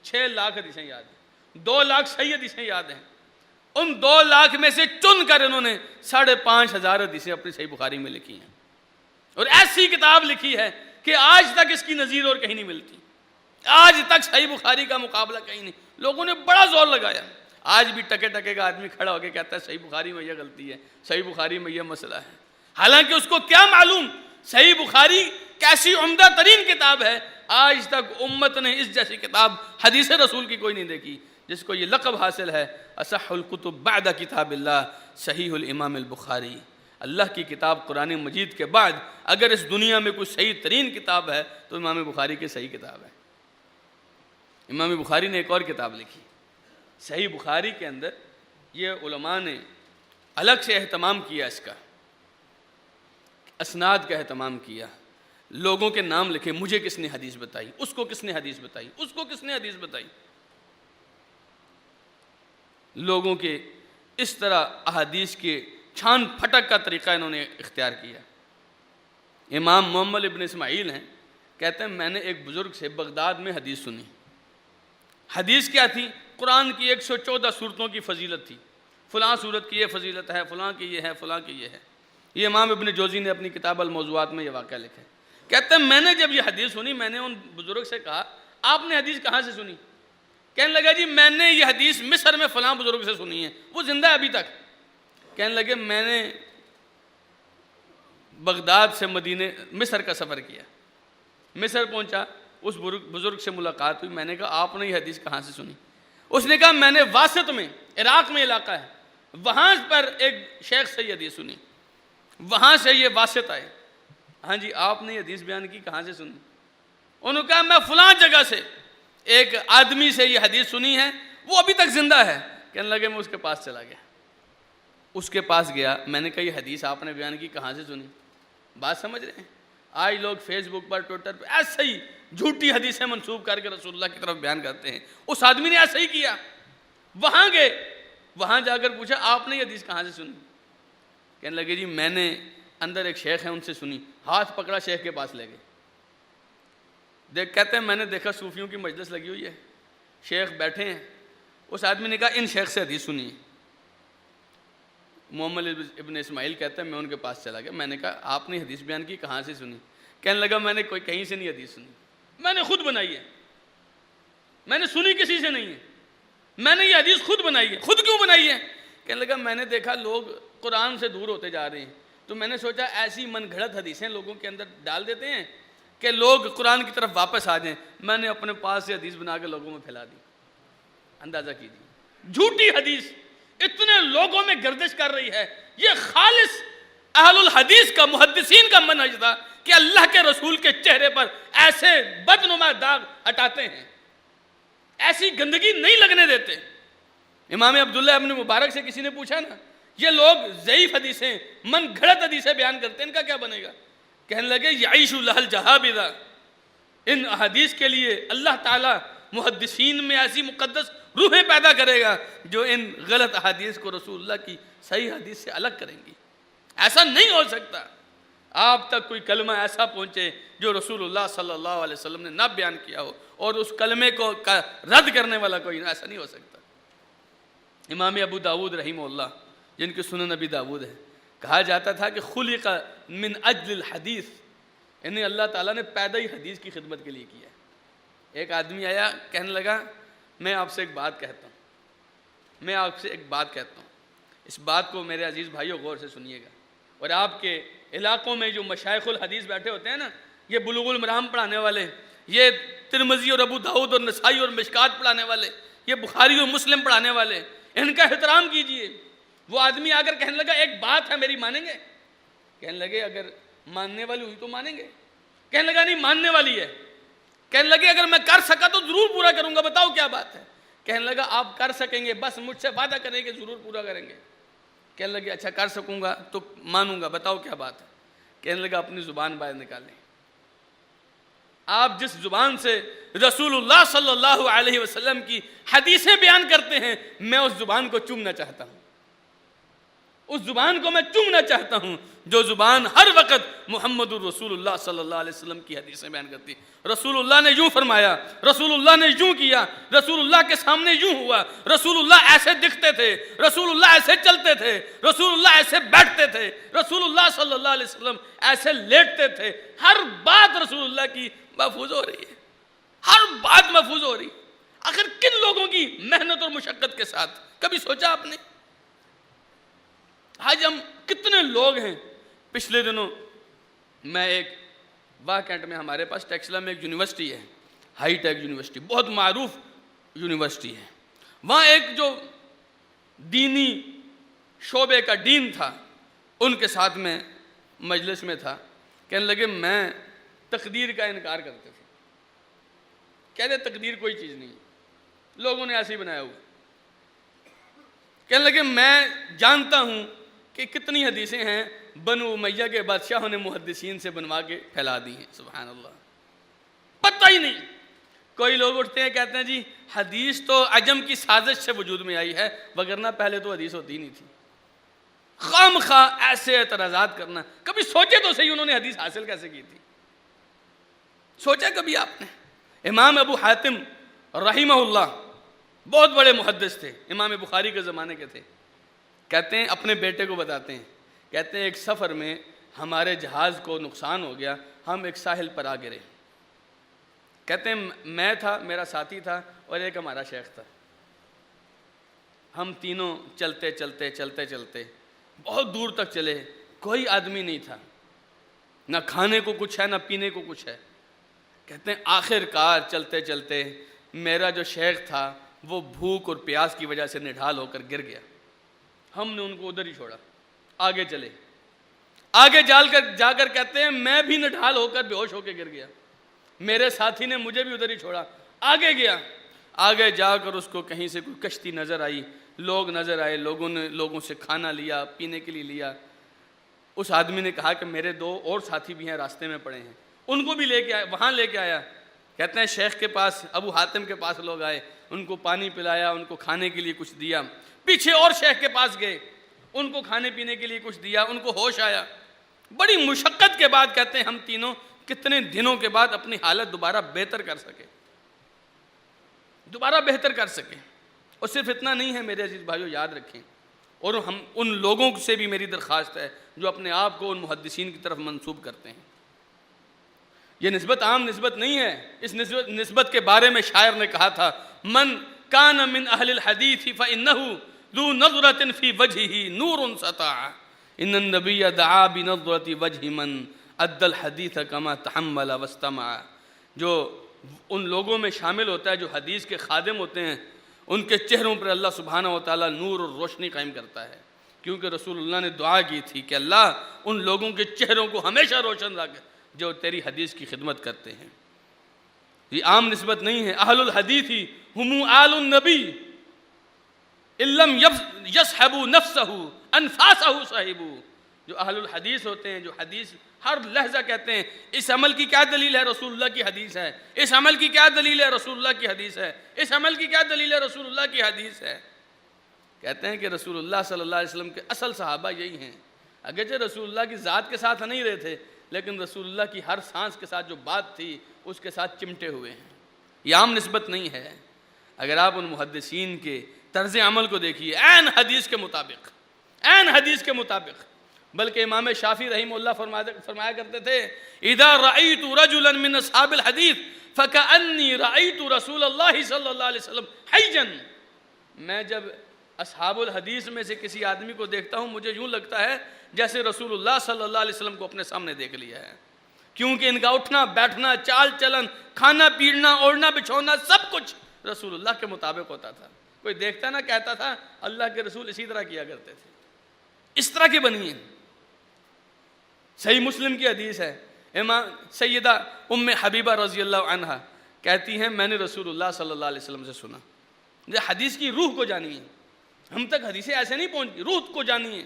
6 لاکھ حدیثیں یاد ہیں، 2 لاکھ صحیح حدیثیں یاد ہیں۔ ان 2 لاکھ میں سے چن کر انہوں نے 5,500 حدیثیں اپنی صحیح بخاری میں لکھی ہیں، اور ایسی کتاب لکھی ہے کہ آج تک اس کی نظیر اور کہیں نہیں ملتی، آج تک صحیح بخاری کا مقابلہ کہیں نہیں۔ لوگوں نے بڑا زور لگایا، آج بھی ٹکے ٹکے کا آدمی کھڑا ہو کے کہتا ہے صحیح بخاری میں یہ غلطی ہے، صحیح بخاری میں یہ مسئلہ ہے، حالانکہ اس کو کیا معلوم صحیح بخاری کیسی عمدہ ترین کتاب ہے۔ آج تک امت نے اس جیسی کتاب حدیث رسول کی کوئی نہیں دیکھی جس کو یہ لقب حاصل ہے اصح الکتب بعد کتاب اللہ صحیح الامام البخاری۔ اللہ کی کتاب قرآن مجید کے بعد اگر اس دنیا میں کوئی صحیح ترین کتاب ہے تو امام بخاری کی صحیح کتاب ہے۔ امام بخاری نے ایک اور کتاب لکھی صحیح بخاری کے اندر، یہ علماء نے الگ سے اہتمام کیا، اس کا اسناد کا اہتمام کیا، لوگوں کے نام لکھے، مجھے کس نے حدیث بتائی، اس کو کس نے حدیث بتائی، اس کو کس نے حدیث بتائی۔ لوگوں کے اس طرح احادیث کے چھان پھٹک کا طریقہ انہوں نے اختیار کیا۔ امام محمد ابن اسماعیل ہیں، کہتے ہیں میں نے ایک بزرگ سے بغداد میں حدیث سنی۔ حدیث کیا تھی؟ قرآن کی 114 صورتوں کی فضیلت تھی، فلاں صورت کی یہ فضیلت ہے، فلاں کی یہ ہے، فلاں کی یہ ہے۔ یہ امام ابن جوزی نے اپنی کتاب الموضوعات میں یہ واقعہ لکھا ہے۔ کہتے ہیں میں نے جب یہ حدیث سنی، میں نے ان بزرگ سے کہا آپ نے حدیث کہاں سے سنی؟ کہنے لگا جی میں نے یہ حدیث مصر میں فلاں بزرگ سے سنی ہے، وہ زندہ ہے ابھی تک۔ کہنے لگے میں نے بغداد سے مصر کا سفر کیا، مصر پہنچا، اس بزرگ سے ملاقات ہوئی، میں نے کہا آپ نے یہ حدیث کہاں سے سنی؟ اس نے کہا میں نے واسط میں، عراق میں علاقہ ہے، وہاں پر ایک شیخ سے یہ حدیث سنی، وہاں سے یہ واسط آئے۔ ہاں جی آپ نے یہ حدیث بیان کی کہاں سے سنی؟ انہوں نے کہا میں فلاں جگہ سے ایک آدمی سے یہ حدیث سنی ہے، وہ ابھی تک زندہ ہے۔ کہنے لگے میں اس کے پاس چلا گیا، اس کے پاس گیا، میں نے کہا یہ حدیث آپ نے بیان کی کہاں سے سنی؟ بات سمجھ رہے ہیں؟ آج لوگ فیس بک پر ٹویٹر پر ایسے ہی جھوٹی حدیثیں منسوب کر کے رسول اللہ کی طرف بیان کرتے ہیں۔ اس آدمی نے ایسا ہی کیا، وہاں گئے، وہاں جا کر پوچھا آپ نے یہ حدیث کہاں سے سنی؟ کہنے لگے جی میں نے اندر ایک شیخ ہے ان سے سنی، ہاتھ پکڑا شیخ کے پاس لے گئے۔ کہتے ہیں میں نے دیکھا صوفیوں کی مجلس لگی ہوئی ہے، شیخ بیٹھے ہیں، اس آدمی نے کہا ان شیخ سے حدیث سنی ہے۔ محمد ابن اسماعیل کہتا ہے میں ان کے پاس چلا گیا، میں نے کہا آپ نے حدیث بیان کی کہاں سے سنی؟ کہنے لگا میں نے کوئی کہیں سے نہیں حدیث سنی، میں نے خود بنائی ہے، میں نے سنی کسی سے نہیں ہے، میں نے یہ حدیث خود بنائی ہے۔ خود کیوں بنائی ہے؟ کہنے لگا میں نے دیکھا لوگ قرآن سے دور ہوتے جا رہے ہیں، تو میں نے سوچا ایسی من گھڑت حدیثیں لوگوں کے اندر ڈال دیتے ہیں کہ لوگ قرآن کی طرف واپس آ جائیں، میں نے اپنے پاس سے حدیث بنا کے لوگوں میں پھیلا دی۔ اندازہ کیجیے جھوٹی حدیث اتنے لوگوں میں گردش کر رہی ہے۔ یہ خالص اہل الحدیث کا، محدثین کا منہج تھا کہ اللہ کے رسول کے چہرے پر ایسے بدنما داغ ہٹاتے ہیں، ایسی گندگی نہیں لگنے دیتے۔ امام عبداللہ ابن مبارک سے کسی نے پوچھا نا یہ لوگ ضعیف حدیثیں، من گھڑت حدیثیں بیان کرتے ہیں، ان کا کیا بنے گا؟ کہنے لگے یعیش لہ الجہابذہ، ان احادیث کے لیے اللہ تعالیٰ محدثین میں ایسی مقدس روحیں پیدا کرے گا جو ان غلط احادیث کو رسول اللہ کی صحیح حدیث سے الگ کریں گی۔ ایسا نہیں ہو سکتا آپ تک کوئی کلمہ ایسا پہنچے جو رسول اللہ صلی اللہ علیہ وسلم نے نہ بیان کیا ہو اور اس کلمے کو رد کرنے والا کوئی نہ، ایسا نہیں ہو سکتا۔ امام ابو داود رحمہ اللہ جن کے سنن ابی داود ہے، کہا جاتا تھا کہ خلق من اجل الحدیث، انہیں اللہ تعالیٰ نے پیدا ہی حدیث کی خدمت کے لیے کیا ہے۔ ایک آدمی آیا کہنے لگا میں آپ سے ایک بات کہتا ہوں، اس بات کو میرے عزیز بھائیوں غور سے سنیے گا، اور آپ کے علاقوں میں جو مشائخ الحدیث بیٹھے ہوتے ہیں نا، یہ بلوغ المرام پڑھانے والے، یہ ترمذی اور ابو داؤد اور نسائی اور مشکات پڑھانے والے، یہ بخاری اور مسلم پڑھانے والے، ان کا احترام کیجئے۔ وہ آدمی آ کر کہنے لگا ایک بات ہے میری مانیں گے؟ کہنے لگے اگر ماننے والی ہوئی تو مانیں گے۔ کہنے لگا نہیں ماننے والی ہے۔ کہنے لگے اگر میں کر سکا تو ضرور پورا کروں گا، بتاؤ کیا بات ہے؟ کہنے لگا آپ کر سکیں گے، بس مجھ سے وعدہ کریں کہ ضرور پورا کریں گے۔ کہنے لگے اچھا کر سکوں گا تو مانوں گا، بتاؤ کیا بات ہے؟ کہنے لگا اپنی زبان باہر نکالیں، آپ جس زبان سے رسول اللہ صلی اللہ علیہ وسلم کی حدیثیں بیان کرتے ہیں میں اس زبان کو چومنا چاہتا ہوں، اس زبان کو میں چومنا چاہتا ہوں جو زبان ہر وقت محمد الرسول اللہ صلی اللہ علیہ وسلم کی حدیثیں بیان کرتی. رسول اللہ نے یوں فرمایا، رسول اللہ نے یوں کیا، رسول اللہ کے سامنے یوں ہوا، رسول اللہ ایسے دکھتے تھے، رسول اللہ ایسے چلتے تھے، رسول اللہ ایسے بیٹھتے تھے، رسول اللہ صلی اللہ علیہ وسلم ایسے لیٹتے تھے. ہر بات رسول اللہ کی محفوظ ہو رہی ہے، ہر بات محفوظ ہو رہی. آخر کن لوگوں کی محنت اور مشقت کے ساتھ، کبھی سوچا آپ نے؟ آج ہم کتنے لوگ ہیں. پچھلے دنوں میں ایک واہ کینٹ میں ہمارے پاس ٹیکسلا میں ایک یونیورسٹی ہے، ہائی ٹیک یونیورسٹی، بہت معروف یونیورسٹی ہے. وہاں ایک جو دینی شعبے کا ڈین تھا، ان کے ساتھ میں مجلس میں تھا. کہنے لگے میں تقدیر کا انکار کرتے تھے. کہتے تقدیر کوئی چیز نہیں، لوگوں نے ایسے ہی بنایا ہوا. کہنے لگے میں جانتا ہوں کہ کتنی حدیثیں ہیں بنو امیہ کے بادشاہوں نے محدثین سے بنوا کے پھیلا دی ہیں. سبحان اللہ، پتہ ہی نہیں. کوئی لوگ اٹھتے ہیں کہتے ہیں جی حدیث تو عجم کی سازش سے وجود میں آئی ہے، وگرنہ پہلے تو حدیث ہوتی نہیں تھی. خام خواہ ایسے اعتراضات کرنا. کبھی سوچے تو صحیح انہوں نے حدیث حاصل کیسے کی تھی؟ سوچا کبھی آپ نے؟ امام ابو حاتم رحمہ اللہ بہت بڑے محدث تھے، امام بخاری کے زمانے کے تھے. کہتے ہیں اپنے بیٹے کو بتاتے ہیں، کہتے ہیں ایک سفر میں ہمارے جہاز کو نقصان ہو گیا، ہم ایک ساحل پر آ گرے. کہتے ہیں میں تھا، میرا ساتھی تھا، اور ایک ہمارا شیخ تھا. ہم تینوں چلتے چلتے چلتے چلتے بہت دور تک چلے، کوئی آدمی نہیں تھا، نہ کھانے کو کچھ ہے نہ پینے کو کچھ ہے. کہتے ہیں آخر کار چلتے چلتے میرا جو شیخ تھا وہ بھوک اور پیاس کی وجہ سے نڈھال ہو کر گر گیا. ہم نے ان کو ادھر ہی چھوڑا، آگے چلے. آگے جا کر کہتے ہیں میں بھی نڈھال ہو کر بے ہوش ہو کے گر گیا. میرے ساتھی نے مجھے بھی ادھر ہی چھوڑا، آگے گیا. آگے جا کر اس کو کہیں سے کوئی کشتی نظر آئی، لوگ نظر آئے، لوگوں نے لوگوں سے کھانا لیا، پینے کے لیے لیا. اس آدمی نے کہا کہ میرے 2 اور ساتھی بھی ہیں، راستے میں پڑے ہیں، ان کو بھی لے کے آیا، وہاں لے کے آیا. کہتے ہیں شیخ کے پاس، ابو حاتم کے پاس لوگ آئے، ان کو پانی پلایا، ان کو کھانے کے لیے کچھ دیا. پیچھے اور شیخ کے پاس گئے، ان کو کھانے پینے کے لیے کچھ دیا، ان کو ہوش آیا. بڑی مشقت کے بعد کہتے ہیں ہم تینوں کتنے دنوں کے بعد اپنی حالت دوبارہ بہتر کر سکے. اور صرف اتنا نہیں ہے میرے عزیز بھائیو، یاد رکھیں. اور ہم ان لوگوں سے بھی میری درخواست ہے جو اپنے آپ کو ان محدثین کی طرف منسوب کرتے ہیں. یہ نسبت عام نسبت نہیں ہے. اس نسبت کے بارے میں شاعر نے کہا تھا، من کان من اہل الحدیث فإنہ ذو نظرۃ فی وجہہ نور سطع ان النبی دعا بنظرۃ وجہ من ادى الحدیث کما تحمل واستمع. جو ان لوگوں میں شامل ہوتا ہے جو حدیث کے خادم ہوتے ہیں، ان کے چہروں پر اللہ سبحانہ و تعالیٰ نور اور روشنی قائم کرتا ہے. کیونکہ رسول اللہ نے دعا کی تھی کہ اللہ ان لوگوں کے چہروں کو ہمیشہ روشن رکھے جو تیری حدیث کی خدمت کرتے ہیں. یہ عام نسبت نہیں ہے. اہل الحدیث ہم آل النبی ان لم یصحبوا نفسہ انفاسہ صاحبوا. جو اہل الحدیث ہوتے ہیں، جو حدیث ہر لحظہ کہتے ہیں اس عمل کی کیا دلیل ہے، رسول اللہ کی حدیث ہے. اس عمل کی کیا دلیل ہے، رسول اللہ کی حدیث ہے. اس عمل کی کیا دلیل ہے، رسول اللہ کی حدیث ہے. کہتے ہیں کہ رسول اللہ صلی اللہ علیہ وسلم کے اصل صحابہ یہی ہیں. اگرچہ رسول اللہ کی ذات کے ساتھ نہیں رہے تھے، لیکن رسول اللہ کی ہر سانس کے ساتھ جو بات تھی اس کے ساتھ چمٹے ہوئے ہیں. یہ عام نسبت نہیں ہے. اگر آپ ان محدثین کے طرز عمل کو دیکھیے، عین حدیث کے مطابق. بلکہ امام شافعی رحمہ اللہ فرمایا کرتے تھے، اذا رأیت رجلا من اصحاب الحدیث فکأنی رأیت رسول اللہ صلی اللہ علیہ وسلم حیا. میں جب اصحاب الحدیث میں سے کسی آدمی کو دیکھتا ہوں مجھے یوں لگتا ہے جیسے رسول اللہ صلی اللہ علیہ وسلم کو اپنے سامنے دیکھ لیا ہے. کیونکہ ان کا اٹھنا بیٹھنا، چال چلن، کھانا پینا، اوڑھنا بچھونا، سب کچھ رسول اللہ کے مطابق ہوتا تھا. کوئی دیکھتا نہ کہتا تھا اللہ کے رسول اسی طرح کیا کرتے تھے. اس طرح کی بنی ہے. صحیح مسلم کی حدیث ہے، امام سیدہ ام حبیبہ رضی اللہ عنہا کہتی ہیں میں نے رسول اللہ صلی اللہ علیہ وسلم سے سنا. یہ حدیث کی روح کو جانی ہے. ہم تک حدیثیں ایسے نہیں پہنچی، روح کو جانی ہے.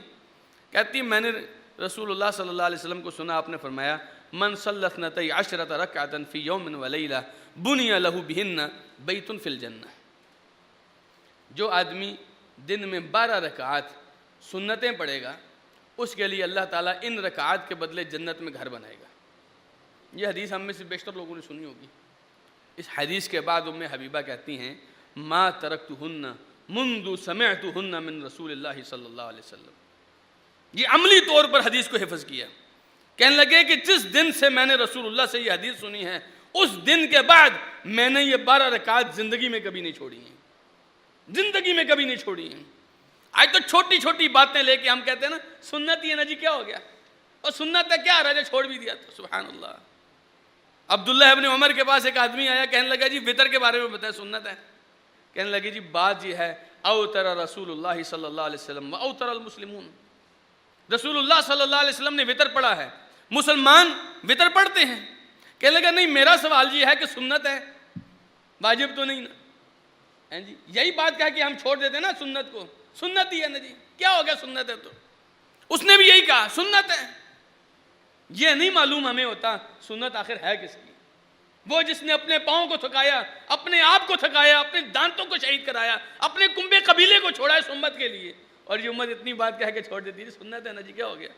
کہتی میں نے رسول اللہ صلی اللہ علیہ وسلم کو سنا، آپ نے فرمایا من صلی اثنتی عشرۃ رکعۃ فی یوم ولیلہ بنی لہ بہن بیت فی الجنہ. جو آدمی دن میں 12 رکعات سنتیں پڑھے گا اس کے لیے اللہ تعالیٰ ان رکعات کے بدلے جنت میں گھر بنائے گا۔ یہ حدیث ہم میں سے بیشتر لوگوں نے سنی ہوگی۔ اس حدیث کے بعد ام حبیبہ کہتی ہیں ما ترکتہن منذ سمعتہن من رسول اللہ صلی اللہ علیہ وسلم۔ یہ عملی طور پر حدیث کو حفظ کیا، کہنے لگے کہ جس دن سے میں نے رسول اللہ سے یہ حدیث سنی ہے اس دن کے بعد میں نے یہ 12 رکعات زندگی میں کبھی نہیں چھوڑی ہیں، زندگی میں کبھی نہیں چھوڑی ہیں۔ آج تو چھوٹی چھوٹی باتیں لے کے ہم کہتے ہیں نا سنت ہی ہے نا جی، کیا ہو گیا، اور سنت ہے کیا رہا چھوڑ بھی دیا تو سبحان اللہ۔ عبداللہ ابن عمر کے پاس ایک آدمی آیا، کہنے لگا جی وطر کے بارے میں بتائیں، سنت ہے؟ کہنے لگے جی بات یہ ہے اوتر رسول اللہ صلی اللہ علیہ وسلم و اوتر المسلمون، رسول اللہ صلی اللہ علیہ وسلم نے وطر پڑھا ہے، مسلمان وطر پڑھتے ہیں۔ کہنے لگا نہیں میرا سوال یہ ہے کہ سنت ہے، واجب تو نہیں نا جی، یہی بات کہا کہ ہم چھوڑ دیتے ہیں نا سنت کو، سنت ہی ہے نا جی، کیا ہو گیا سنت ہے تو۔ اس نے بھی یہی کہا سنت ہے۔ یہ نہیں معلوم ہمیں ہوتا سنت آخر ہے کس کی۔ وہ جس نے اپنے پاؤں کو تھکایا، اپنے آپ کو تھکایا، اپنے دانتوں کو شہید کرایا، اپنے کنبے قبیلے کو چھوڑا اس امت کے لیے، اور یہ امت اتنی بات کہہ کے چھوڑ دیتی ہے سنت ہے نا جی، کیا ہو گیا۔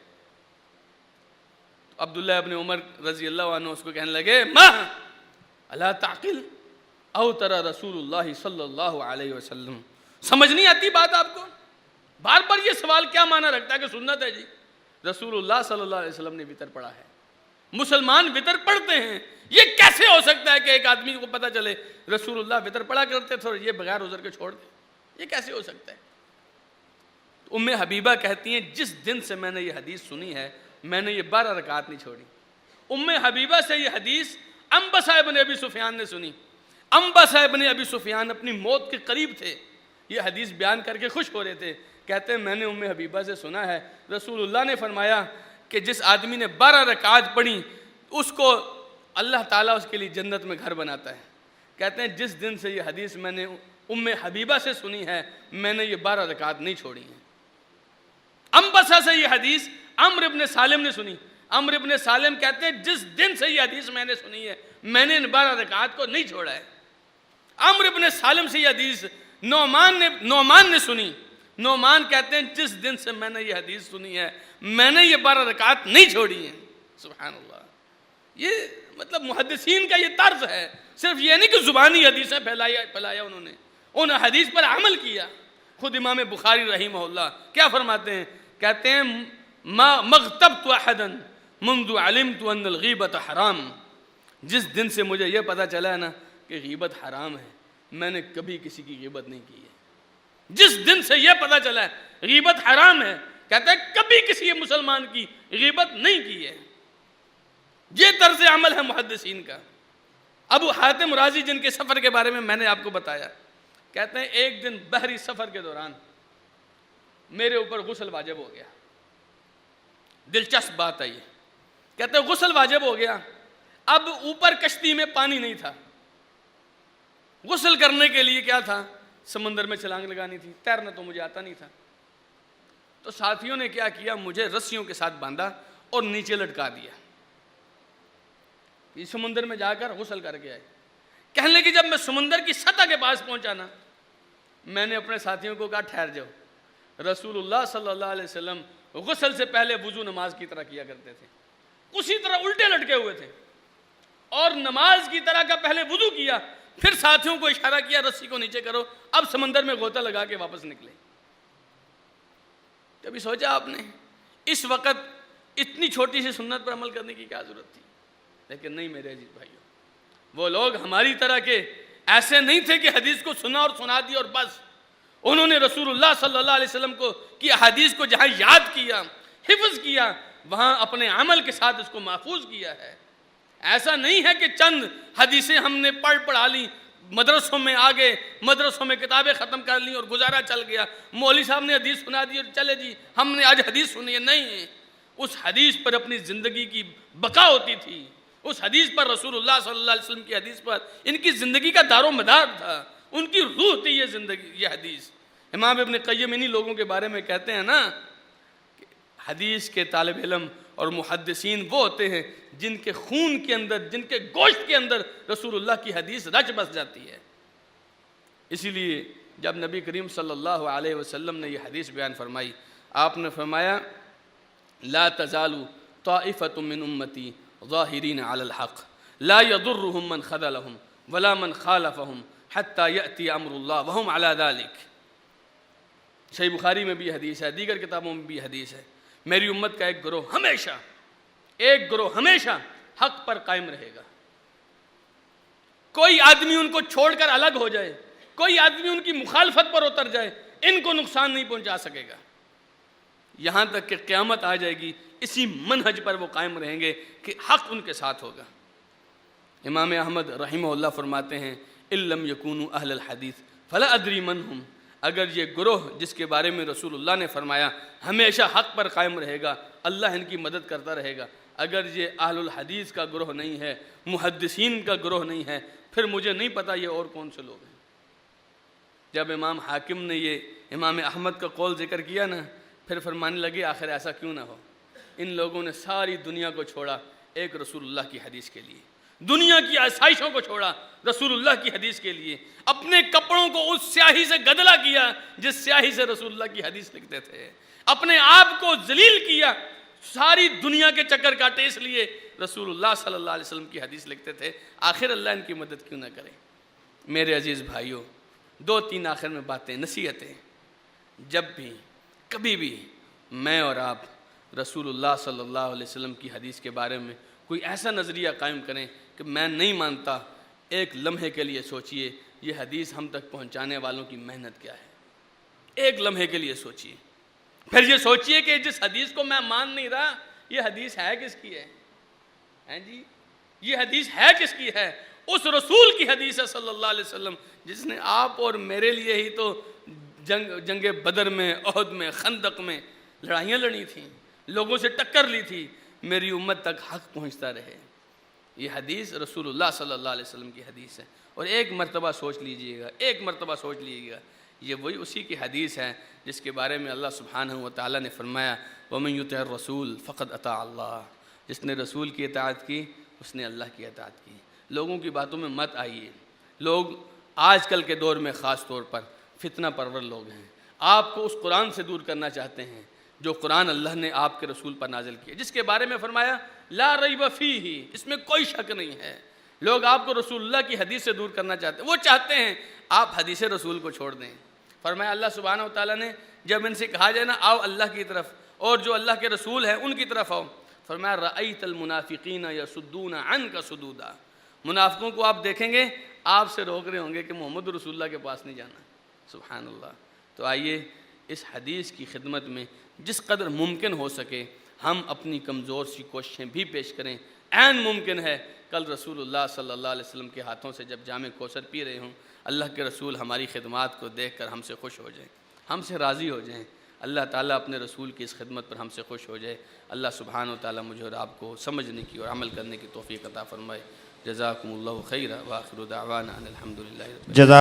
عبداللہ ابن عمر رضی اللہ عنہ اس کو کہنے لگے ما الا تعقل اوتر رسول اللہ صلی اللہ علیہ وسلم، سمجھ نہیں آتی بات آپ کو؟ بار بار یہ سوال کیا معنی رکھتا ہے کہ سنت ہے جی؟ رسول اللہ صلی اللہ علیہ وسلم نے وطر پڑھا ہے، مسلمان وطر پڑھتے ہیں، یہ کیسے ہو سکتا ہے کہ ایک آدمی کو پتہ چلے رسول اللہ وطر پڑھا کرتے تھے اور یہ بغیر عذر کے چھوڑ دے، یہ کیسے ہو سکتا ہے؟ ام حبیبہ کہتی ہیں جس دن سے میں نے یہ حدیث سنی ہے میں نے یہ 12 رکعات نہیں چھوڑی۔ ام حبیبہ سے یہ حدیث انبسہ ابن ابی سفیان نے سنی۔ انبسہ ابن ابی سفیان اپنی موت کے قریب تھے، یہ حدیث بیان کر کے خوش ہو رہے تھے، کہتے ہیں میں نے ام حبیبہ سے سنا ہے رسول اللہ نے فرمایا کہ جس آدمی نے 12 رکعات پڑھی اس کو اللہ تعالیٰ اس کے لیے جنت میں گھر بناتا ہے۔ کہتے ہیں جس دن سے یہ حدیث میں نے ام حبیبہ سے سنی ہے میں نے یہ 12 رکعات نہیں چھوڑی ہیں۔ انبسہ سے یہ حدیث عمرو ابن سالم نے سنی۔ عمرو ابن سالم کہتے ہیں جس دن سے یہ حدیث میں نے سنی ہے میں نے ان 12 رکعات کو نہیں چھوڑا ہے۔ عمرو ابن سالم سے یہ حدیث نعمان نے سنی۔ نعمان کہتے ہیں جس دن سے میں نے یہ حدیث سنی ہے میں نے یہ 12 رکعات نہیں چھوڑی ہیں۔ سبحان اللہ، یہ مطلب محدثین کا یہ طرز ہے، صرف یہ نہیں کہ زبانی حدیثیں پھیلایا انہوں نے، ان حدیث پر عمل کیا۔ خود امام بخاری رحمہ اللہ کیا فرماتے ہیں؟ کہتے ہیں مغتبت احدا منذ علمت ان الغیبت حرام، جس دن سے مجھے یہ پتہ چلا ہے نا کہ غیبت حرام ہے میں نے کبھی کسی کی غیبت نہیں کی ہے۔ جس دن سے یہ پتہ چلا ہے غیبت حرام ہے، کہتے ہیں کبھی کسی مسلمان کی غیبت نہیں کی ہے۔ یہ طرز عمل ہے محدثین کا۔ ابو حاتم رازی جن کے سفر کے بارے میں نے آپ کو بتایا، کہتے ہیں ایک دن بحری سفر کے دوران میرے اوپر غسل واجب ہو گیا۔ دلچسپ بات ہے یہ، کہتے ہیں غسل واجب ہو گیا، اب اوپر کشتی میں پانی نہیں تھا، غسل کرنے کے لیے کیا تھا؟ سمندر میں چھلانگ لگانی تھی، تیرنا تو مجھے آتا نہیں تھا۔ تو ساتھیوں نے کیا کیا، مجھے رسیوں کے ساتھ باندھا اور نیچے لٹکا دیا، یہ سمندر میں جا کر غسل کر کے آئے۔ کہنے لگے جب میں سمندر کی سطح کے پاس پہنچا نا میں نے اپنے ساتھیوں کو کہا ٹھہر جاؤ، رسول اللہ صلی اللہ علیہ وسلم غسل سے پہلے وضو نماز کی طرح کیا کرتے تھے، اسی طرح الٹے لٹکے ہوئے تھے، اور نماز کی طرح کا پہلے وضو کیا، پھر ساتھیوں کو اشارہ کیا رسی کو نیچے کرو، اب سمندر میں غوطہ لگا کے واپس نکلے۔ کبھی سوچا آپ نے اس وقت اتنی چھوٹی سی سنت پر عمل کرنے کی کیا ضرورت تھی؟ لیکن نہیں میرے عزیز بھائیو، وہ لوگ ہماری طرح کے ایسے نہیں تھے کہ حدیث کو سنا اور سنا دی اور بس، انہوں نے رسول اللہ صلی اللہ علیہ وسلم کی حدیث کو جہاں یاد کیا، حفظ کیا، وہاں اپنے عمل کے ساتھ اس کو محفوظ کیا ہے۔ ایسا نہیں ہے کہ چند حدیثیں ہم نے پڑھا لی، مدرسوں میں آگے مدرسوں میں کتابیں ختم کر لی اور گزارا چل گیا، مولوی صاحب نے حدیث سنا دی اور چلے جی ہم نے آج حدیث سنی ہے۔ نہیں، اس حدیث پر اپنی زندگی کی بقا ہوتی تھی، اس حدیث پر رسول اللہ صلی اللہ علیہ وسلم کی حدیث پر ان کی زندگی کا دار و مدار تھا، ان کی روح تھی یہ زندگی، یہ حدیث۔ امام ابن قیم انہی لوگوں کے بارے میں کہتے ہیں نا کہ حدیث کے طالب علم اور محدثین وہ ہوتے ہیں جن کے خون کے اندر، جن کے گوشت کے اندر رسول اللہ کی حدیث رچ بس جاتی ہے۔ اسی لیے جب نبی کریم صلی اللہ علیہ وسلم نے یہ حدیث بیان فرمائی، آپ نے فرمایا لا تزال طائفۃ من امتی ظاہرین علی الحق لا یضرهم من خذلهم ولا من خالفهم حتی یأتی امر اللہ وهم علی ذلک۔ صحیح بخاری میں بھی حدیث ہے، دیگر کتابوں میں بھی حدیث ہے، میری امت کا ایک گروہ ہمیشہ حق پر قائم رہے گا۔ کوئی آدمی ان کو چھوڑ کر الگ ہو جائے، کوئی آدمی ان کی مخالفت پر اتر جائے، ان کو نقصان نہیں پہنچا سکے گا، یہاں تک کہ قیامت آ جائے گی اسی منہج پر وہ قائم رہیں گے کہ حق ان کے ساتھ ہوگا۔ امام احمد رحمہ اللہ فرماتے ہیں ان لم یکونوا اہل الحدیث فلا ادری من ہم، اگر یہ گروہ جس کے بارے میں رسول اللہ نے فرمایا ہمیشہ حق پر قائم رہے گا، اللہ ان کی مدد کرتا رہے گا، اگر یہ اہل الحدیث کا گروہ نہیں ہے، محدثین کا گروہ نہیں ہے، پھر مجھے نہیں پتا یہ اور کون سے لوگ ہیں۔ جب امام حاکم نے یہ امام احمد کا قول ذکر کیا نا، پھر فرمانے لگے آخر ایسا کیوں نہ ہو، ان لوگوں نے ساری دنیا کو چھوڑا ایک رسول اللہ کی حدیث کے لیے، دنیا کی آسائشوں کو چھوڑا رسول اللہ کی حدیث کے لیے، اپنے کپڑوں کو اس سیاہی سے گدلا کیا جس سیاہی سے رسول اللہ کی حدیث لکھتے تھے، اپنے آپ کو ذلیل کیا، ساری دنیا کے چکر کاٹے اس لیے رسول اللہ صلی اللہ علیہ وسلم کی حدیث لکھتے تھے، آخر اللہ ان کی مدد کیوں نہ کرے۔ میرے عزیز بھائیوں، 2-3 آخر میں باتیں، نصیحتیں، جب بھی کبھی بھی میں اور آپ رسول اللہ صلی اللہ علیہ وسلم کی حدیث کے بارے میں کوئی ایسا نظریہ قائم کریں کہ میں نہیں مانتا، ایک لمحے کے لیے سوچئے یہ حدیث ہم تک پہنچانے والوں کی محنت کیا ہے، ایک لمحے کے لیے سوچئے، پھر یہ سوچئے کہ جس حدیث کو میں مان نہیں رہا یہ حدیث ہے کس کی ہے جی، یہ حدیث ہے کس کی ہے؟ اس رسول کی حدیث ہے صلی اللہ علیہ وسلم جس نے آپ اور میرے لیے ہی تو جنگ بدر میں، احد میں، خندق میں لڑائیاں لڑی تھیں، لوگوں سے ٹکر لی تھی، میری امت تک حق پہنچتا رہے۔ یہ حدیث رسول اللہ صلی اللہ علیہ وسلم کی حدیث ہے، اور ایک مرتبہ سوچ لیجئے گا، یہ وہی اسی کی حدیث ہے جس کے بارے میں اللہ سبحانہ و تعالیٰ نے فرمایا وَمَن يُطِعِ الرَّسُولَ فَقَدْ أَطَاعَ اللَّهَ، جس نے رسول کی اطاعت کی اس نے اللہ کی اطاعت کی۔ لوگوں کی باتوں میں مت آئیے، لوگ آج کل کے دور میں خاص طور پر فتنہ پرور لوگ ہیں، آپ کو اس قرآن سے دور کرنا چاہتے ہیں جو قرآن اللہ نے آپ کے رسول پر نازل کیا، جس کے بارے میں فرمایا لا ریب فیہ، اس میں کوئی شک نہیں ہے۔ لوگ آپ کو رسول اللہ کی حدیث سے دور کرنا چاہتے ہیں، وہ چاہتے ہیں آپ حدیث رسول کو چھوڑ دیں۔ فرمایا اللہ سبحانہ و تعالیٰ نے جب ان سے کہا جائے نا آؤ اللہ کی طرف اور جو اللہ کے رسول ہیں ان کی طرف آؤ، فرمایا رأیت المنافقین یصدون عنک صدودا، منافقوں کو آپ دیکھیں گے آپ سے روک رہے ہوں گے کہ محمد رسول اللہ کے پاس نہیں جانا۔ سبحان اللہ۔ تو آئیے اس حدیث کی خدمت میں جس قدر ممکن ہو سکے ہم اپنی کمزور سی کوششیں بھی پیش کریں۔ عین ممکن ہے کل رسول اللہ صلی اللہ علیہ وسلم کے ہاتھوں سے جب جام کوثر پی رہے ہوں، اللہ کے رسول ہماری خدمات کو دیکھ کر ہم سے خوش ہو جائیں، ہم سے راضی ہو جائیں، اللہ تعالیٰ اپنے رسول کی اس خدمت پر ہم سے خوش ہو جائے۔ اللہ سبحانہ و تعالیٰ مجھے اور آپ کو سمجھنے کی اور عمل کرنے کی توفیق عطا فرمائے۔ جزاکم اللہ خیرا وآخر دعوانا ان الحمد للہ رب العالمین۔